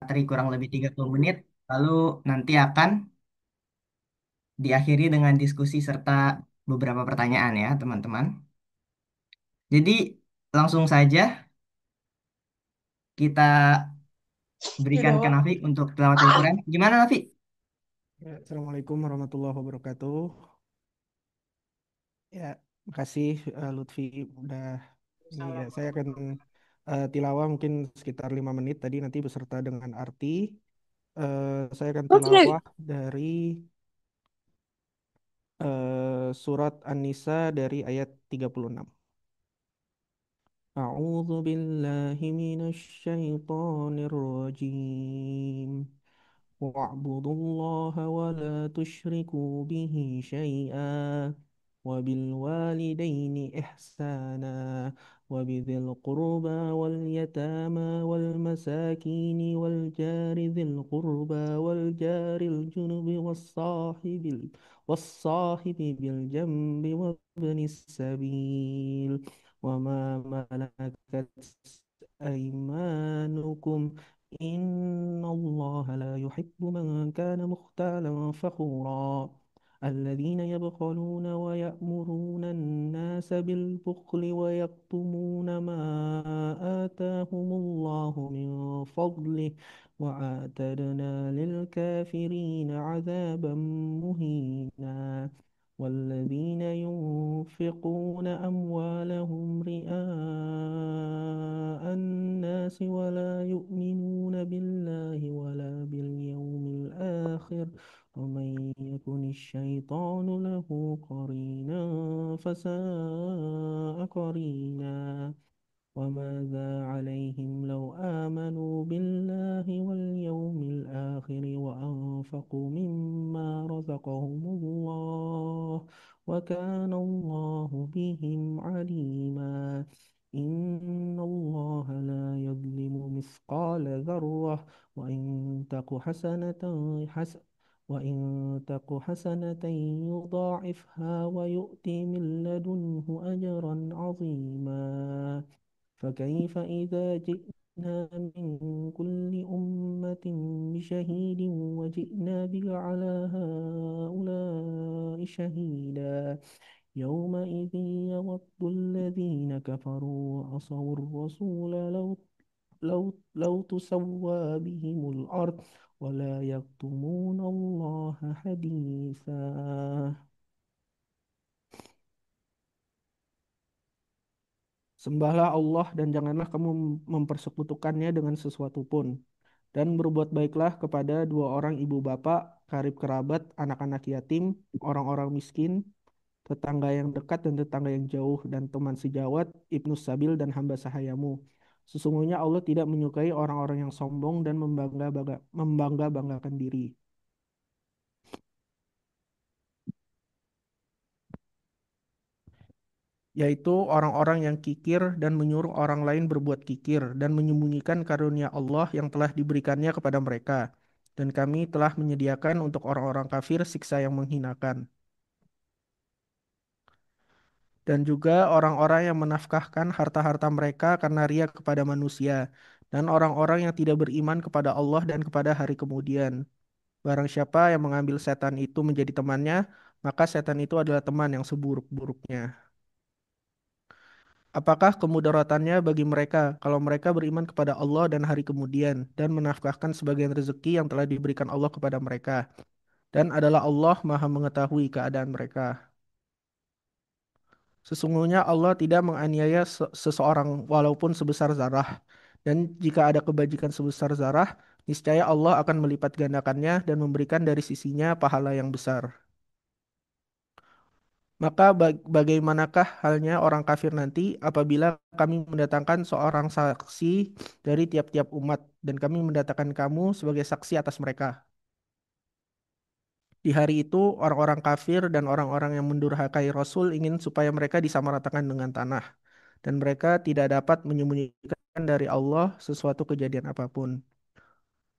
materi kurang lebih 30 menit, lalu nanti akan diakhiri dengan diskusi serta beberapa pertanyaan ya, teman-teman. Jadi, langsung saja kita berikan Tidak, ke Pak. Nafi untuk tilawatil Quran. Gimana, Nafi? Ya, Assalamualaikum warahmatullahi wabarakatuh. Ya, makasih Lutfi udah ini ya. Saya akan tilawah mungkin sekitar 5 menit tadi nanti beserta dengan arti. Saya akan tilawah dari surat An-Nisa dari ayat 36. A'udzu billahi minasyaitonir rajim. واعبدوا الله ولا تشركوا به شيئا وبالوالدين إحسانا وبذي القربى واليتامى والمساكين والجار ذي القربى والجار الجنب والصاحب بالجنب وابن السبيل وما ملكت أيمانكم إن الله لا يحب من كان مختالا فخورا الذين يبخلون ويأمرون الناس بالبخل ويكتمون ما آتاهم الله من فضله وأعتدنا للكافرين عذابا مهينا والذين ينفقون أموالهم رئاء الناس ولا يؤمنون بالله ولا باليوم الآخر ومن يكن الشيطان له قرينا فساء قرينا وماذا عليهم لو آمنوا بالله واليوم الآخر وأنفقوا مما رزقهم الله وكان الله بهم عليما إن الله لا يظلم مثقال ذرة وإن تك حسنة يضاعفها ويؤتي من لدنه أجرا عظيما فكيف إذا جئنا من كل أمة بشهيد وجئنا بك على هؤلاء شهيدا يومئذ يود الذين كفروا وعصوا الرسول لو تسوى بهم الأرض ولا يكتمون الله حديثا. Sembahlah Allah dan janganlah kamu mempersekutukannya dengan sesuatu pun. Dan berbuat baiklah kepada dua orang ibu bapak, karib kerabat, anak-anak yatim, orang-orang miskin, tetangga yang dekat dan tetangga yang jauh, dan teman sejawat, ibnu sabil dan hamba sahayamu. Sesungguhnya Allah tidak menyukai orang-orang yang sombong dan membangga-banggakan diri, yaitu orang-orang yang kikir dan menyuruh orang lain berbuat kikir dan menyembunyikan karunia Allah yang telah diberikannya kepada mereka. Dan kami telah menyediakan untuk orang-orang kafir siksa yang menghinakan. Dan juga orang-orang yang menafkahkan harta-harta mereka karena ria kepada manusia. Dan orang-orang yang tidak beriman kepada Allah dan kepada hari kemudian. Barang siapa yang mengambil setan itu menjadi temannya, maka setan itu adalah teman yang seburuk-buruknya. Apakah kemudaratannya bagi mereka kalau mereka beriman kepada Allah dan hari kemudian dan menafkahkan sebagian rezeki yang telah diberikan Allah kepada mereka? Dan adalah Allah Maha mengetahui keadaan mereka. Sesungguhnya Allah tidak menganiaya seseorang walaupun sebesar zarah. Dan jika ada kebajikan sebesar zarah, niscaya Allah akan melipat gandakannya dan memberikan dari sisinya pahala yang besar. Maka bagaimanakah halnya orang kafir nanti apabila kami mendatangkan seorang saksi dari tiap-tiap umat dan kami mendatangkan kamu sebagai saksi atas mereka. Di hari itu orang-orang kafir dan orang-orang yang mendurhakai Rasul ingin supaya mereka disamaratakan dengan tanah dan mereka tidak dapat menyembunyikan dari Allah sesuatu kejadian apapun.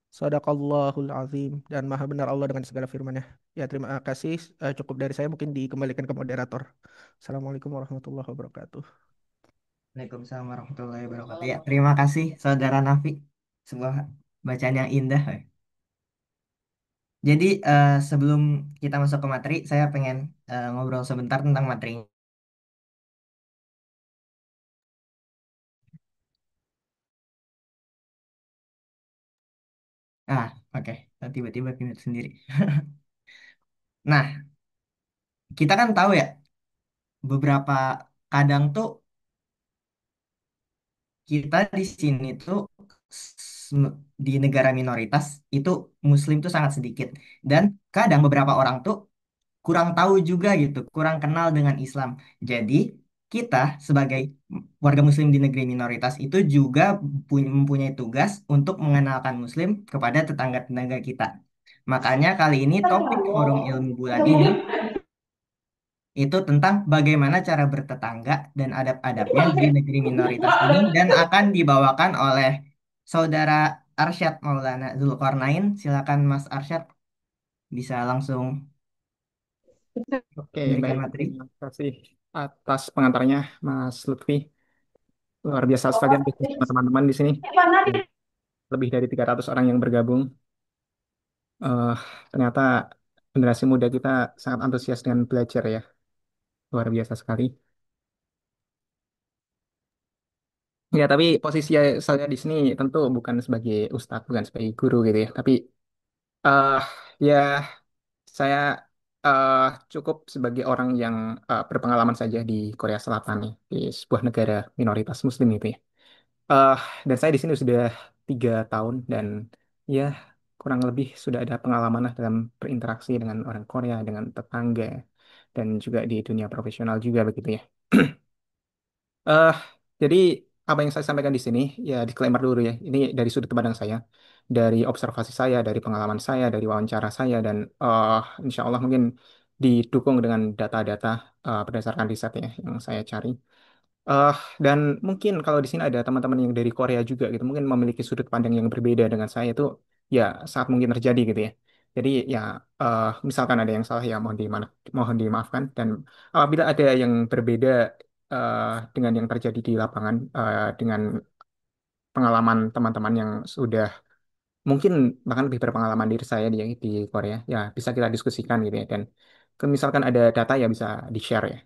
Sadaqallahul azim dan maha benar Allah dengan segala firman-Nya. Ya, terima kasih. Cukup dari saya mungkin dikembalikan ke moderator. Assalamualaikum warahmatullahi wabarakatuh. Waalaikumsalam warahmatullahi wabarakatuh. Ya, terima kasih Saudara Nafi. Sebuah bacaan yang indah. Jadi sebelum kita masuk ke materi, saya pengen ngobrol sebentar tentang materinya. Ah, oke. Tiba-tiba pindah sendiri. Nah, kita kan tahu ya, beberapa kadang tuh kita di sini tuh di negara minoritas itu Muslim tuh sangat sedikit. Dan kadang beberapa orang tuh kurang tahu juga gitu, kurang kenal dengan Islam. Jadi kita sebagai warga Muslim di negeri minoritas itu juga mempunyai tugas untuk mengenalkan Muslim kepada tetangga-tetangga kita. Makanya kali ini topik forum ilmu bulan ini itu tentang bagaimana cara bertetangga dan adab-adabnya di negeri minoritas ini dan akan dibawakan oleh Saudara Arsyad Maulana Zulkarnain. Silakan Mas Arsyad bisa langsung Oke, memberikan baik. materi. Terima kasih atas pengantarnya, Mas Lutfi. Luar biasa sekali antusias teman-teman di sini. Ya, lebih dari 300 orang yang bergabung. Eh, Ternyata generasi muda kita sangat antusias dengan belajar ya. Luar biasa sekali. Ya, tapi posisi saya di sini tentu bukan sebagai ustadz, bukan sebagai guru gitu ya. Tapi eh ya saya eh, cukup sebagai orang yang berpengalaman saja di Korea Selatan nih, di sebuah negara minoritas Muslim itu ya. Eh, dan saya di sini sudah 3 tahun dan ya kurang lebih sudah ada pengalaman lah dalam berinteraksi dengan orang Korea, dengan tetangga dan juga di dunia profesional juga begitu ya. Eh, jadi apa yang saya sampaikan di sini ya disclaimer dulu ya. Ini dari sudut pandang saya, dari observasi saya, dari pengalaman saya, dari wawancara saya dan insya Allah mungkin didukung dengan data-data berdasarkan riset ya yang saya cari. Eh, dan mungkin kalau di sini ada teman-teman yang dari Korea juga gitu, mungkin memiliki sudut pandang yang berbeda dengan saya itu ya sangat mungkin terjadi gitu ya. Jadi ya misalkan ada yang salah ya mohon dimaafkan dan apabila ada yang berbeda eh, dengan yang terjadi di lapangan dengan pengalaman teman-teman yang sudah mungkin bahkan lebih berpengalaman dari saya di Korea ya bisa kita diskusikan gitu ya dan misalkan ada data ya bisa di-share ya.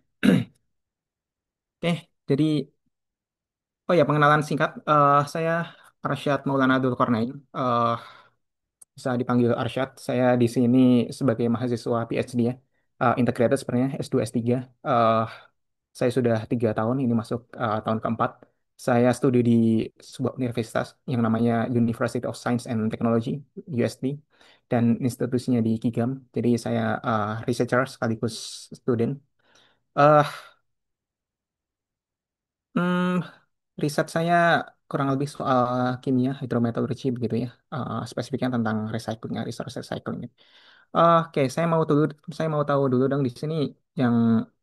Oke, jadi oh ya, pengenalan singkat. Saya Arsyad Maulana Dzulkarnain. Bisa dipanggil Arsyad. Saya di sini sebagai mahasiswa PhD ya. Integrated sebenarnya S2 S3. Eh, saya sudah 3 tahun, ini masuk tahun keempat. Saya studi di sebuah universitas yang namanya University of Science and Technology, UST. Dan institusinya di Kigam. Jadi saya researcher sekaligus student. Eh, hmm, Riset saya kurang lebih soal kimia, hidrometeorologi begitu ya. Spesifiknya tentang recycling, ya, resource recycling. Oke, saya mau tahu dulu dong di sini yang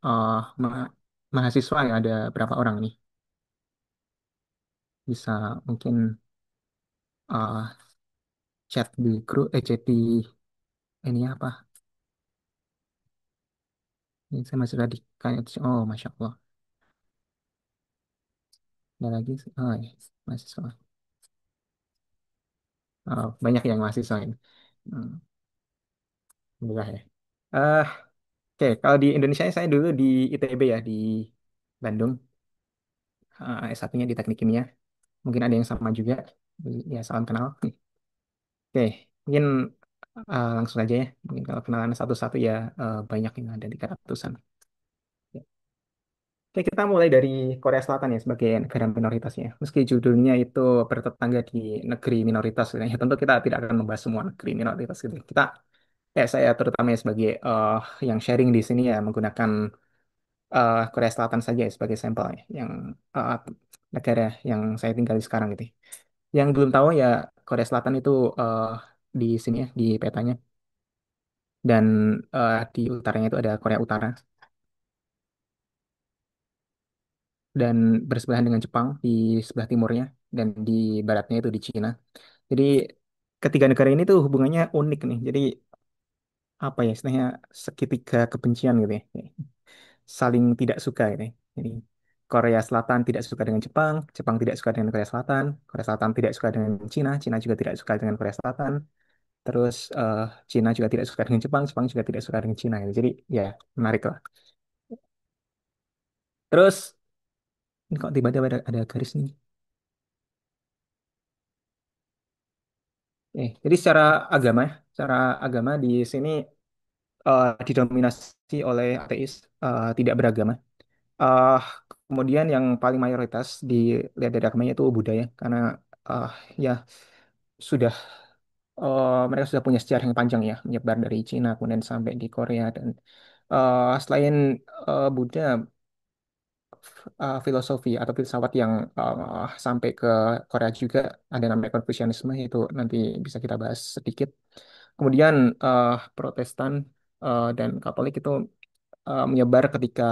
uh, ma- mahasiswa ya ada berapa orang nih? Bisa mungkin uh, chat di grup, chat di ini apa? Ini saya masih tadi kayak oh masya Allah, ada lagi, oh ya mahasiswa. Oh, banyak yang mahasiswa ini. Hmm, Alhamdulillah ya. Eh, Oke, kalau di Indonesia saya dulu di ITB ya di Bandung, S1-nya di Teknik Kimia. Mungkin ada yang sama juga. Ya, salam kenal. Oke, mungkin langsung aja ya. Mungkin kalau kenalan satu-satu ya banyak yang ada di ratusan. Oke, kita mulai dari Korea Selatan ya sebagai negara minoritasnya. Meski judulnya itu bertetangga di negeri minoritas, ya tentu kita tidak akan membahas semua negeri minoritas gitu. Saya terutama ya sebagai yang sharing di sini ya menggunakan Korea Selatan saja ya sebagai sampel ya, yang eh, negara yang saya tinggali sekarang gitu. Yang belum tahu ya Korea Selatan itu eh, di sini ya di petanya dan di utaranya itu ada Korea Utara dan bersebelahan dengan Jepang di sebelah timurnya dan di baratnya itu di Cina. Jadi ketiga negara ini tuh hubungannya unik nih. Jadi apa ya istilahnya segitiga kebencian gitu ya. Saling tidak suka gitu ya. Korea Selatan tidak suka dengan Jepang, Jepang tidak suka dengan Korea Selatan tidak suka dengan Cina, Cina juga tidak suka dengan Korea Selatan. Terus Cina juga tidak suka dengan Jepang, Jepang juga tidak suka dengan Cina gitu. Jadi ya menarik lah. Terus ini kok tiba-tiba ada garis nih. Jadi secara agama di sini didominasi oleh ateis, tidak beragama. Eh, Kemudian yang paling mayoritas dilihat dari agamanya itu budaya, karena eh, ya sudah mereka sudah punya sejarah yang panjang ya, menyebar dari Cina kemudian sampai di Korea dan selain Buddha, filosofi atau filsafat yang sampai ke Korea juga ada namanya Konfusianisme, itu nanti bisa kita bahas sedikit. Kemudian Protestan dan Katolik itu menyebar ketika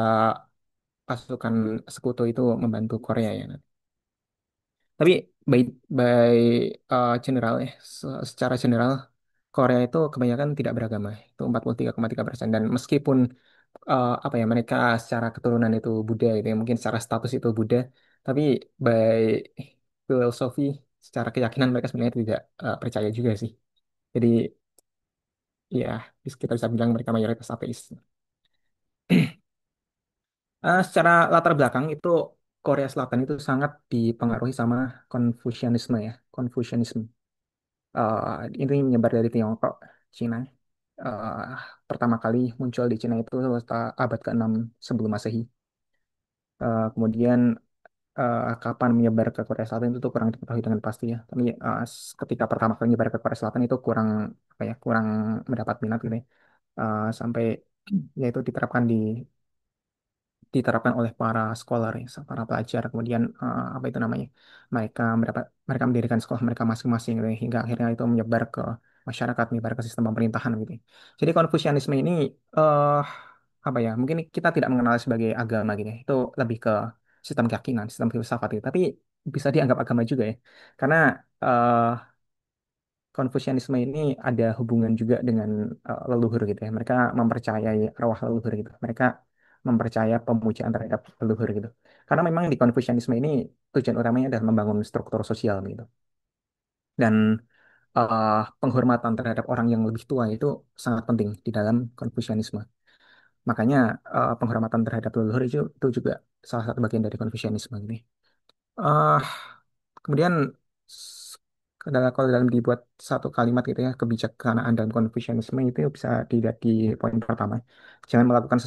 pasukan sekutu itu membantu Korea ya. Tapi by, by general ya, secara general Korea itu kebanyakan tidak beragama, itu 43,3%. Dan meskipun apa ya mereka secara keturunan itu Buddha gitu ya, mungkin secara status itu Buddha, tapi by filosofi, secara keyakinan mereka sebenarnya tidak percaya juga sih. Jadi ya kita bisa bilang mereka mayoritas ateis. Secara latar belakang itu Korea Selatan itu sangat dipengaruhi sama Konfusianisme ya, Konfusianisme. Ini menyebar dari Tiongkok, Cina. Eh, Pertama kali muncul di Cina itu abad ke-6 sebelum Masehi. Kemudian kapan menyebar ke Korea Selatan itu tuh kurang diketahui dengan pasti ya. Tapi ketika pertama kali menyebar ke Korea Selatan itu kurang apa ya, kurang mendapat minat gitu ya. Sampai yaitu diterapkan oleh para scholar ya, para pelajar. Kemudian apa itu namanya? Mereka mendirikan sekolah mereka masing-masing gitu ya, hingga akhirnya itu menyebar ke masyarakat, menyebar ke sistem pemerintahan gitu ya. Jadi Konfusianisme ini eh apa ya? Mungkin kita tidak mengenal sebagai agama gitu ya. Itu lebih ke sistem keyakinan, sistem filsafat gitu. Tapi bisa dianggap agama juga ya. Karena eh Konfusianisme ini ada hubungan juga dengan leluhur gitu ya. Mereka mempercayai arwah leluhur gitu. Mereka mempercaya pemujaan terhadap leluhur gitu. Karena memang di Konfusianisme ini tujuan utamanya adalah membangun struktur sosial gitu. Dan penghormatan terhadap orang yang lebih tua itu sangat penting di dalam Konfusianisme. Makanya penghormatan terhadap leluhur itu juga salah satu bagian dari Konfusianisme gitu. Eh, Kemudian kalau dalam dibuat satu kalimat gitu ya, kebijaksanaan dalam Confucianisme itu bisa dilihat di poin pertama. Jangan melakukan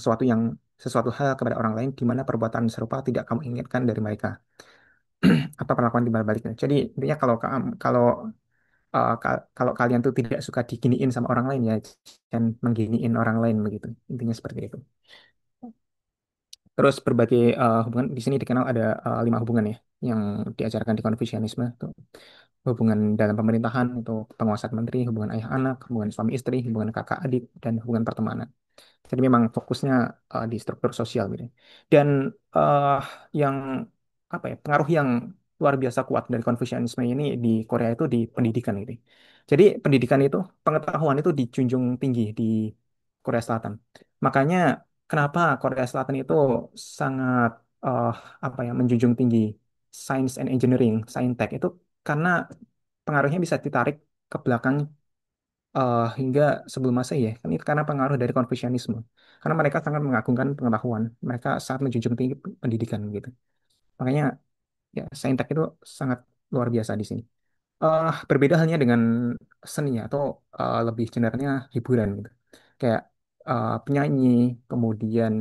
sesuatu hal kepada orang lain di mana perbuatan serupa tidak kamu inginkan dari mereka atau perlakuan di baliknya. Jadi intinya kalau kalau kalian tuh tidak suka diginiin sama orang lain ya jangan mengginiin orang lain begitu. Intinya seperti itu. Terus berbagai hubungan di sini dikenal ada 5 hubungan ya yang diajarkan di Konfusianisme. Tuh. Hubungan dalam pemerintahan itu penguasa menteri, hubungan ayah anak, hubungan suami istri, hubungan kakak adik, dan hubungan pertemanan. Jadi memang fokusnya di struktur sosial gitu. Dan eh, yang apa ya pengaruh yang luar biasa kuat dari Konfusianisme ini di Korea itu di pendidikan gitu. Jadi pendidikan itu pengetahuan itu dijunjung tinggi di Korea Selatan. Makanya kenapa Korea Selatan itu sangat eh, apa ya menjunjung tinggi science and engineering, saintek itu karena pengaruhnya bisa ditarik ke belakang hingga sebelum Masehi ya. Kan itu karena pengaruh dari Konfusianisme. Karena mereka sangat mengagungkan pengetahuan, mereka sangat menjunjung tinggi pendidikan gitu. Makanya ya saintek itu sangat luar biasa di sini. Berbeda halnya dengan seninya atau lebih generalnya hiburan gitu. Kayak penyanyi, kemudian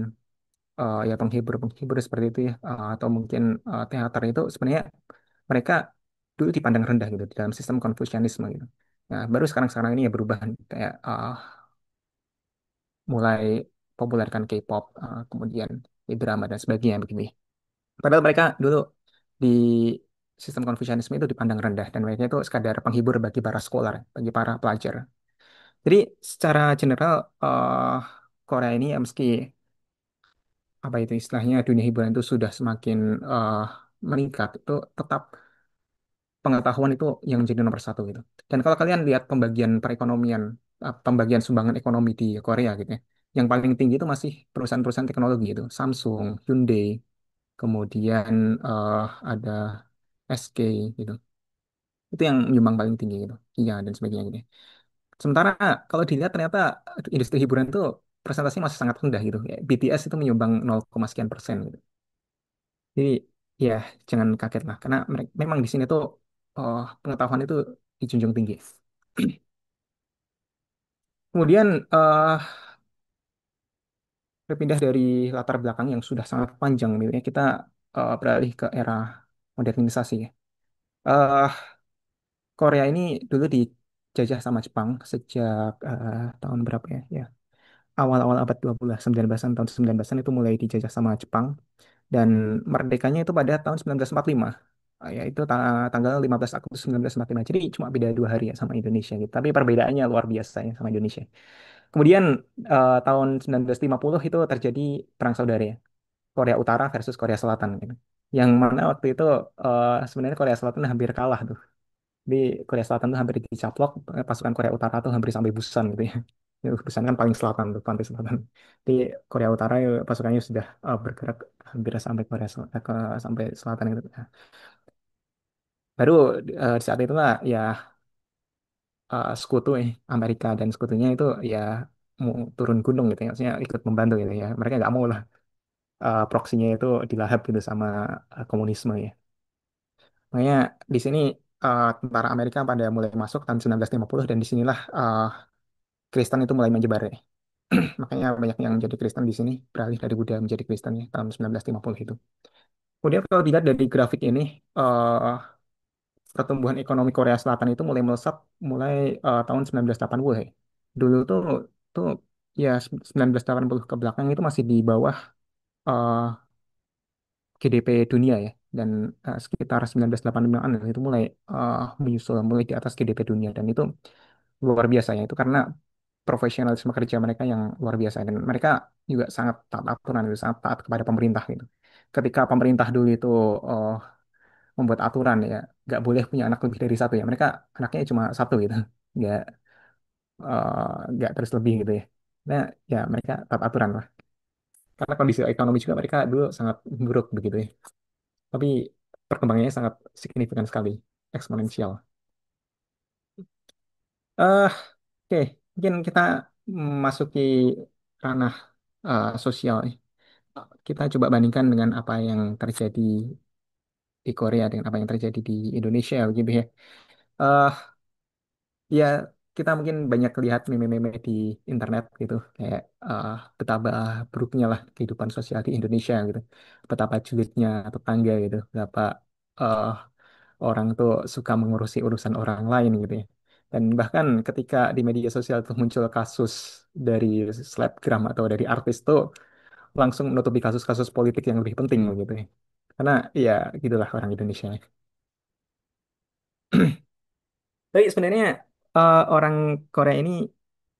ya penghibur seperti itu ya, atau mungkin teater itu sebenarnya mereka dulu dipandang rendah gitu di dalam sistem Konfusianisme gitu. Nah, baru sekarang-sekarang ini ya berubah kayak mulai populerkan K-pop, kemudian drama dan sebagainya begini. Padahal mereka dulu di sistem Konfusianisme itu dipandang rendah dan mereka itu sekadar penghibur bagi para scholar, bagi para pelajar. Jadi secara general eh, Korea ini ya meski apa itu istilahnya dunia hiburan itu sudah semakin eh, meningkat, itu tetap pengetahuan itu yang menjadi nomor satu gitu. Dan kalau kalian lihat pembagian perekonomian, pembagian sumbangan ekonomi di Korea gitu ya, yang paling tinggi itu masih perusahaan-perusahaan teknologi itu, Samsung, Hyundai, kemudian eh, ada SK gitu. Itu yang menyumbang paling tinggi gitu. Iya dan sebagainya gitu. Sementara kalau dilihat ternyata industri hiburan itu presentasinya masih sangat rendah gitu. Kayak BTS itu menyumbang 0, sekian persen gitu. Jadi ya jangan kaget lah karena memang di sini tuh pengetahuan itu dijunjung tinggi. Kemudian berpindah dari latar belakang yang sudah sangat panjang, misalnya kita beralih ke era modernisasi ya. Eh, Korea ini dulu dijajah sama Jepang sejak tahun berapa ya? Ya, awal-awal abad 20, 19-an, tahun 19-an itu mulai dijajah sama Jepang dan merdekanya itu pada tahun 1945. Yaitu tanggal 15 Agustus 1945. Jadi cuma beda 2 hari ya sama Indonesia gitu. Tapi perbedaannya luar biasa ya sama Indonesia. Kemudian tahun 1950 itu terjadi perang saudara ya. Korea Utara versus Korea Selatan gitu. Yang mana waktu itu sebenarnya Korea Selatan hampir kalah tuh. Di Korea Selatan tuh hampir dicaplok, pasukan Korea Utara tuh hampir sampai Busan gitu ya. Ya, Busan kan paling selatan tuh, pantai selatan. Di Korea Utara ya, pasukannya sudah bergerak hampir sampai sampai selatan gitu. Nah, baru di saat itulah ya sekutu Amerika dan sekutunya itu ya mau turun gunung gitu ya, maksudnya ikut membantu gitu ya. Mereka nggak mau lah proksinya itu dilahap gitu sama komunisme ya. Makanya di sini tentara Amerika pada mulai masuk tahun 1950 dan disinilah Kristen itu mulai menyebar ya. Makanya banyak yang jadi Kristen di sini beralih dari Buddha menjadi Kristen ya tahun 1950 itu. Kemudian kalau dilihat dari grafik ini eh, pertumbuhan ekonomi Korea Selatan itu mulai melesat mulai tahun 1980 ya. Dulu tuh ya 1980 ke belakang itu masih di bawah eh, GDP dunia ya dan sekitar 1985-an itu mulai menyusul mulai di atas GDP dunia dan itu luar biasa ya itu karena profesionalisme kerja mereka yang luar biasa dan mereka juga sangat taat aturan itu sangat taat kepada pemerintah gitu. Ketika pemerintah dulu itu eh, membuat aturan ya nggak boleh punya anak lebih dari satu ya mereka anaknya cuma satu gitu nggak nggak terus lebih gitu ya. Nah ya mereka taat aturan lah karena kondisi ekonomi juga mereka dulu sangat buruk begitu ya. Tapi perkembangannya sangat signifikan sekali, eksponensial. eh Oke, mungkin kita masuki ranah sosial. Kita coba bandingkan dengan apa yang terjadi di Korea dengan apa yang terjadi di Indonesia, gitu ya. eh Ya, kita mungkin banyak lihat meme-meme di internet gitu, kayak betapa buruknya lah kehidupan sosial di Indonesia gitu, betapa julidnya tetangga gitu, berapa eh, orang tuh suka mengurusi urusan orang lain gitu ya. Dan bahkan ketika di media sosial tuh muncul kasus dari selebgram atau dari artis tuh langsung menutupi kasus-kasus politik yang lebih penting gitu ya. Karena ya gitulah orang Indonesia. Tapi sebenarnya orang Korea ini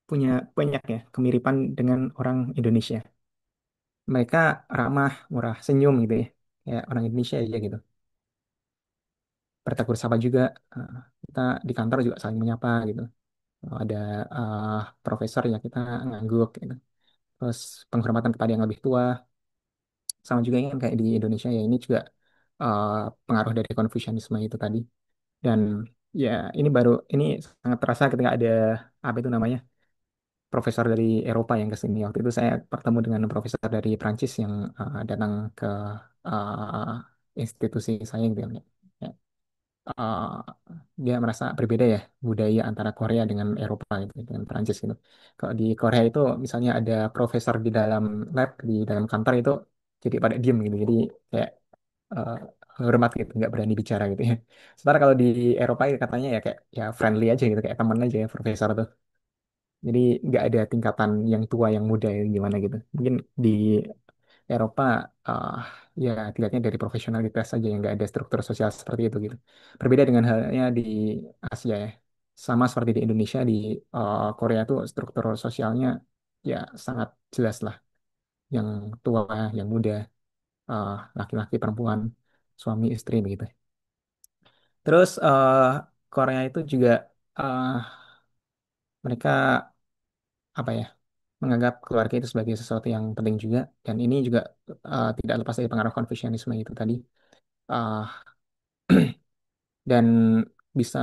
punya banyak ya kemiripan dengan orang Indonesia. Mereka ramah, murah, senyum gitu ya. Kayak orang Indonesia aja gitu. Bertegur sapa juga. eh, Kita di kantor juga saling menyapa gitu. Kalau ada eh, profesor ya kita ngangguk gitu. Terus penghormatan kepada yang lebih tua. Sama juga kan kayak di Indonesia ya ini juga eh, pengaruh dari Konfusianisme itu tadi. Dan ya ini sangat terasa ketika ada apa itu namanya profesor dari Eropa yang ke sini. Waktu itu saya bertemu dengan profesor dari Prancis yang datang ke institusi saya gitu ya. Ya, eh, dia merasa berbeda ya budaya antara Korea dengan Eropa gitu, dengan Prancis gitu. Kalau di Korea itu misalnya ada profesor di dalam lab, di dalam kantor itu jadi pada diem gitu. Jadi kayak eh, hormat gitu, nggak berani bicara gitu ya. Sementara kalau di Eropa katanya ya kayak ya friendly aja gitu, kayak teman aja ya profesor tuh. Jadi nggak ada tingkatan yang tua yang muda yang gimana gitu. Mungkin di Eropa eh, ya dilihatnya dari profesionalitas saja yang nggak ada struktur sosial seperti itu gitu. Berbeda dengan halnya di Asia ya. Sama seperti di Indonesia di Korea tuh struktur sosialnya ya sangat jelas lah. Yang tua, yang muda, eh, laki-laki, perempuan, suami, istri begitu. Terus Korea itu juga eh, mereka apa ya? menganggap keluarga itu sebagai sesuatu yang penting juga, dan ini juga tidak lepas dari pengaruh Konfusianisme itu tadi. Uh, dan bisa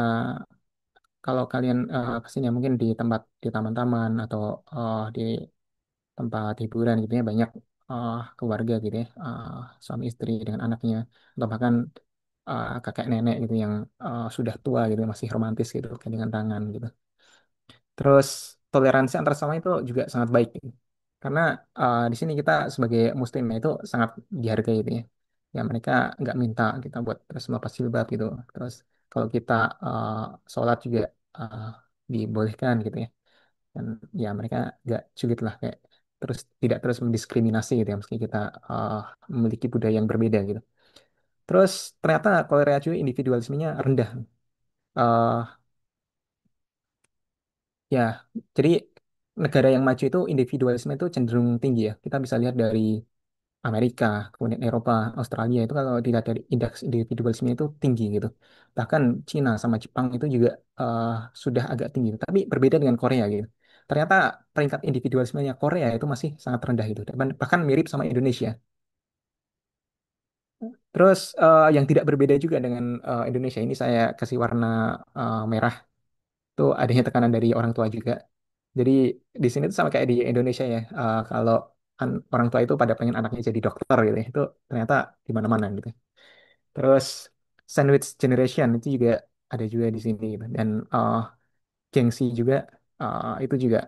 kalau kalian kesini mungkin di tempat di taman-taman atau di tempat hiburan gitu ya banyak keluarga gitu ya, suami istri dengan anaknya atau bahkan kakek nenek gitu yang sudah tua gitu masih romantis gitu kayak dengan tangan gitu. Terus toleransi antar sama itu juga sangat baik gitu. Karena di sini kita sebagai muslim ya, itu sangat dihargai gitu ya. Ya mereka nggak minta kita buat terus melepas jilbab gitu. Terus kalau kita uh, sholat juga uh, dibolehkan gitu ya. Dan ya mereka nggak sulit lah kayak terus tidak terus mendiskriminasi gitu ya meski kita uh, memiliki budaya yang berbeda gitu. Terus ternyata Korea juga individualismenya rendah. Eh, Ya, jadi negara yang maju itu individualisme itu cenderung tinggi ya. Kita bisa lihat dari Amerika, kemudian Eropa, Australia itu kalau dilihat dari indeks individualisme itu tinggi gitu. Bahkan Cina sama Jepang itu juga eh, sudah agak tinggi. Tapi berbeda dengan Korea gitu. Ternyata peringkat individualismenya Korea itu masih sangat rendah gitu. Dan bahkan mirip sama Indonesia. Terus yang tidak berbeda juga dengan Indonesia ini saya kasih warna merah itu adanya tekanan dari orang tua juga. Jadi di sini tuh sama kayak di Indonesia ya. Kalau orang tua itu pada pengen anaknya jadi dokter gitu ya. Itu ternyata di mana-mana gitu. Terus sandwich generation itu juga ada juga di sini gitu. Dan gengsi juga itu juga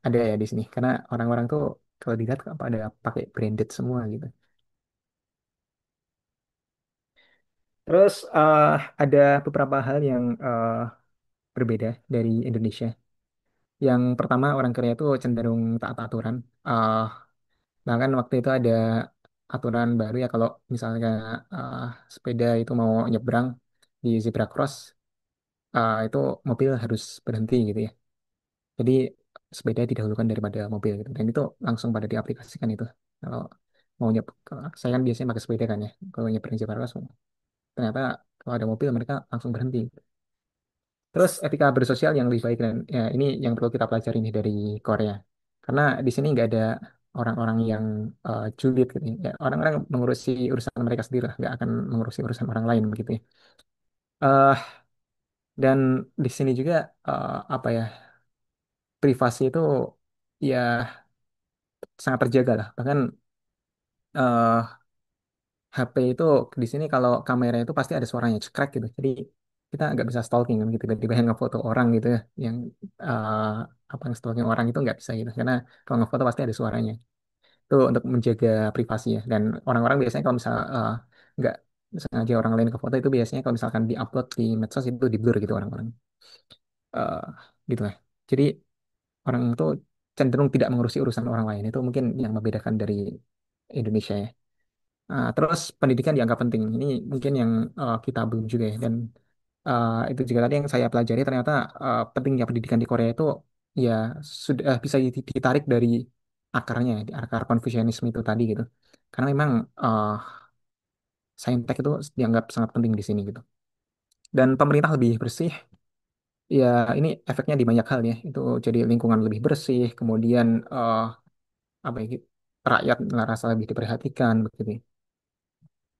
ada ya di sini. Karena orang-orang tuh kalau dilihat pada pakai branded semua gitu. Terus ada beberapa hal yang berbeda dari Indonesia. Yang pertama orang Korea itu cenderung taat aturan. Eh, Bahkan waktu itu ada aturan baru ya kalau misalnya eh, sepeda itu mau nyebrang di zebra cross, itu mobil harus berhenti gitu ya. Jadi sepeda didahulukan daripada mobil gitu. Dan itu langsung pada diaplikasikan itu. Kalau mau saya kan biasanya pakai sepeda kan ya. Kalau nyebrang zebra cross, ternyata kalau ada mobil mereka langsung berhenti. Terus etika bersosial yang lebih baik dan ya, ini yang perlu kita pelajari nih dari Korea. Karena di sini nggak ada orang-orang yang julid gitu ya. Ya, orang-orang mengurusi urusan mereka sendiri lah, nggak akan mengurusi urusan orang lain begitu ya. Eh, dan di sini juga apa ya privasi itu ya sangat terjaga lah. Bahkan HP itu di sini kalau kamera itu pasti ada suaranya cekrek gitu. Jadi kita nggak bisa stalking kan gitu. Tiba-tiba yang ngefoto orang gitu ya, yang eh, apa yang stalking orang itu nggak bisa gitu. Karena kalau ngefoto pasti ada suaranya. Itu untuk menjaga privasi ya. Dan orang-orang biasanya kalau misal nggak sengaja orang lain ke foto itu biasanya kalau misalkan diupload di medsos itu di blur gitu orang-orang. Eh, gitu lah. Jadi orang itu cenderung tidak mengurusi urusan orang lain. Itu mungkin yang membedakan dari Indonesia ya. Terus pendidikan dianggap penting. Ini mungkin yang kita belum juga ya. Dan itu juga tadi yang saya pelajari ternyata pentingnya pendidikan di Korea itu ya sudah bisa ditarik dari akarnya, di akar Konfusianisme itu tadi gitu. Karena memang saintek itu dianggap sangat penting di sini gitu. Dan pemerintah lebih bersih, ya ini efeknya di banyak hal ya. Itu jadi lingkungan lebih bersih, kemudian apa ya, rakyat merasa lebih diperhatikan begitu.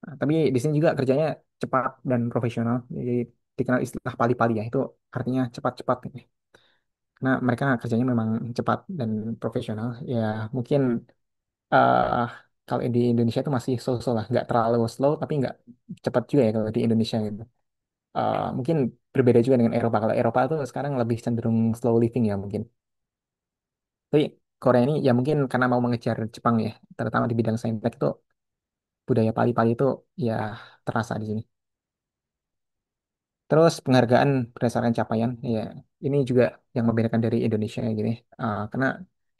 Nah, tapi di sini juga kerjanya cepat dan profesional. Jadi dikenal istilah pali-pali ya. Itu artinya cepat-cepat gitu. Karena mereka kerjanya memang cepat dan profesional. Ya mungkin eh kalau di Indonesia itu masih so-so lah. Nggak terlalu slow tapi nggak cepat juga ya kalau di Indonesia gitu. Mungkin berbeda juga dengan Eropa. Kalau Eropa itu sekarang lebih cenderung slow living ya mungkin. Tapi Korea ini ya mungkin karena mau mengejar Jepang ya. Terutama di bidang saintek itu budaya pali-pali itu ya terasa di sini. Terus penghargaan berdasarkan capaian, ya ini juga yang membedakan dari Indonesia gini. Karena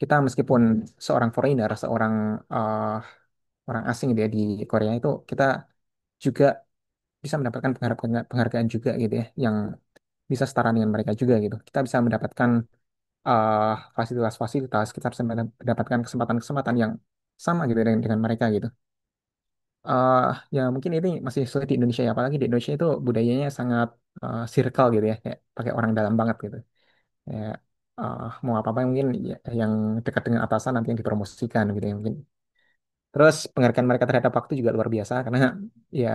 kita meskipun seorang foreigner, seorang uh, orang asing dia di Korea itu, kita juga bisa mendapatkan penghargaan juga gitu ya, yang bisa setara dengan mereka juga gitu. Kita bisa mendapatkan fasilitas-fasilitas, kita bisa mendapatkan kesempatan-kesempatan yang sama gitu dengan mereka gitu. eh Ya mungkin ini masih sulit di Indonesia ya, apalagi di Indonesia itu budayanya sangat circle gitu ya, kayak pakai orang dalam banget gitu. Ya, mau apa-apa mungkin yang dekat dengan atasan nanti yang dipromosikan gitu ya mungkin. Terus penghargaan mereka terhadap waktu juga luar biasa karena ya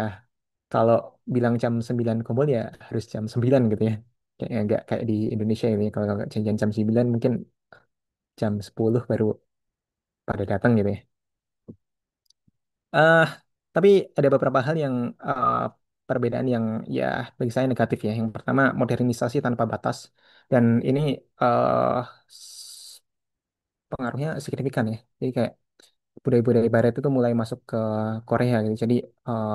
kalau bilang jam 9 kumpul ya harus jam 9 gitu ya. Kayak nggak kayak di Indonesia ini kalau nggak janjian jam 9 mungkin jam 10 baru pada datang gitu ya. eh tapi ada beberapa hal yang eh, perbedaan yang ya bagi saya negatif ya. Yang pertama modernisasi tanpa batas dan ini eh, s- pengaruhnya signifikan ya. Jadi kayak budaya-budaya barat itu mulai masuk ke Korea gitu. Jadi eh,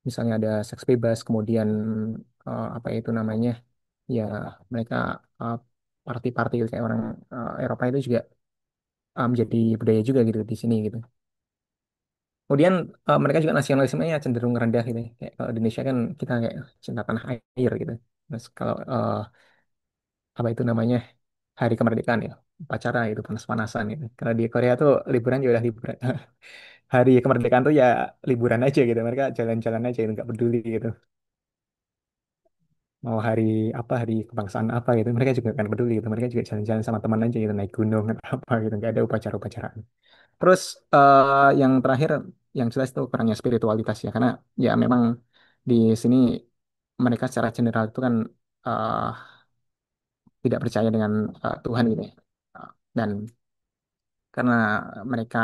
misalnya ada seks bebas, kemudian apa itu namanya? Ya mereka eh, party-party gitu, kayak orang Eropa itu juga menjadi budaya juga gitu di sini gitu. Kemudian mereka juga nasionalismenya cenderung rendah gitu ya. Kayak kalau di Indonesia kan kita kayak cinta tanah air gitu. Terus kalau apa itu namanya hari kemerdekaan ya upacara itu panas-panasan gitu. Kalau di Korea tuh liburan ya udah liburan. Hari kemerdekaan tuh ya liburan aja gitu. Mereka jalan-jalan aja gitu, nggak peduli gitu. Mau hari apa hari kebangsaan apa gitu, mereka juga kan peduli gitu. Mereka juga jalan-jalan sama teman aja gitu, naik gunung atau apa gitu. Nggak ada upacara-upacaraan. Terus yang terakhir yang jelas itu kurangnya spiritualitas ya karena ya memang di sini mereka secara general itu kan eh, tidak percaya dengan Tuhan gitu ya. Dan karena mereka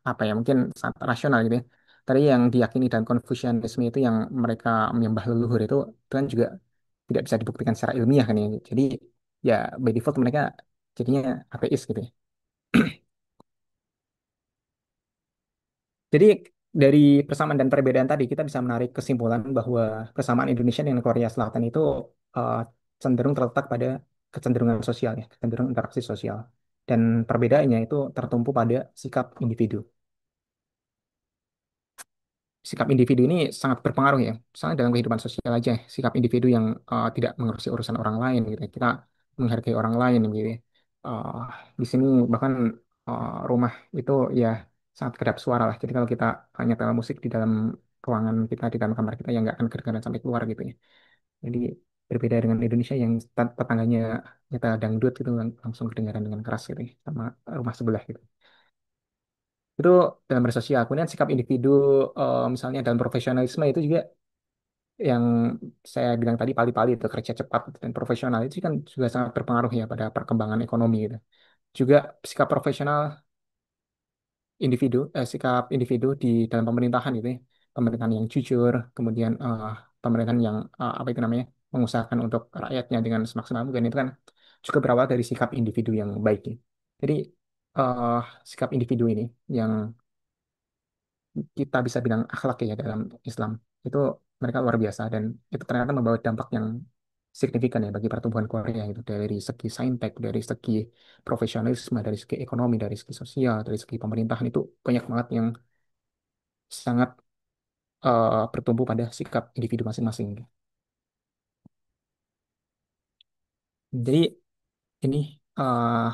apa ya mungkin sangat rasional gitu ya. Tadi yang diyakini dan Konfusianisme itu yang mereka menyembah leluhur itu kan juga tidak bisa dibuktikan secara ilmiah kan ya. Jadi ya by default mereka jadinya ateis gitu ya. Jadi dari persamaan dan perbedaan tadi kita bisa menarik kesimpulan bahwa kesamaan Indonesia dengan Korea Selatan itu eh, cenderung terletak pada kecenderungan sosial ya, kecenderungan interaksi sosial. Dan perbedaannya itu tertumpu pada sikap individu. Sikap individu ini sangat berpengaruh ya, misalnya dalam kehidupan sosial aja, sikap individu yang tidak mengurusi urusan orang lain gitu. Ya. Kita menghargai orang lain gitu. Ya. Eh, di sini bahkan rumah itu ya sangat kedap suara lah. Jadi kalau kita nyetel musik di dalam ruangan kita, di dalam kamar kita, ya nggak akan kedengaran sampai keluar gitu ya. Jadi berbeda dengan Indonesia yang tetangganya nyetel dangdut itu langsung kedengaran dengan keras gitu ya, sama rumah sebelah gitu. Itu dalam bersosial. Kemudian sikap individu misalnya dalam profesionalisme itu juga yang saya bilang tadi pali-pali itu kerja cepat dan profesional itu kan juga sangat berpengaruh ya pada perkembangan ekonomi gitu. Juga sikap profesional sikap individu di dalam pemerintahan gitu ya. Pemerintahan yang jujur, kemudian pemerintahan yang apa itu namanya mengusahakan untuk rakyatnya dengan semaksimal mungkin itu kan juga berawal dari sikap individu yang baik ya. Jadi eh, sikap individu ini yang kita bisa bilang akhlak ya dalam Islam itu mereka luar biasa dan itu ternyata membawa dampak yang signifikan ya bagi pertumbuhan Korea itu dari segi saintek, dari segi profesionalisme, dari segi ekonomi, dari segi sosial, dari segi pemerintahan itu banyak banget yang sangat bertumbuh pada sikap individu masing-masing. Jadi ini eh,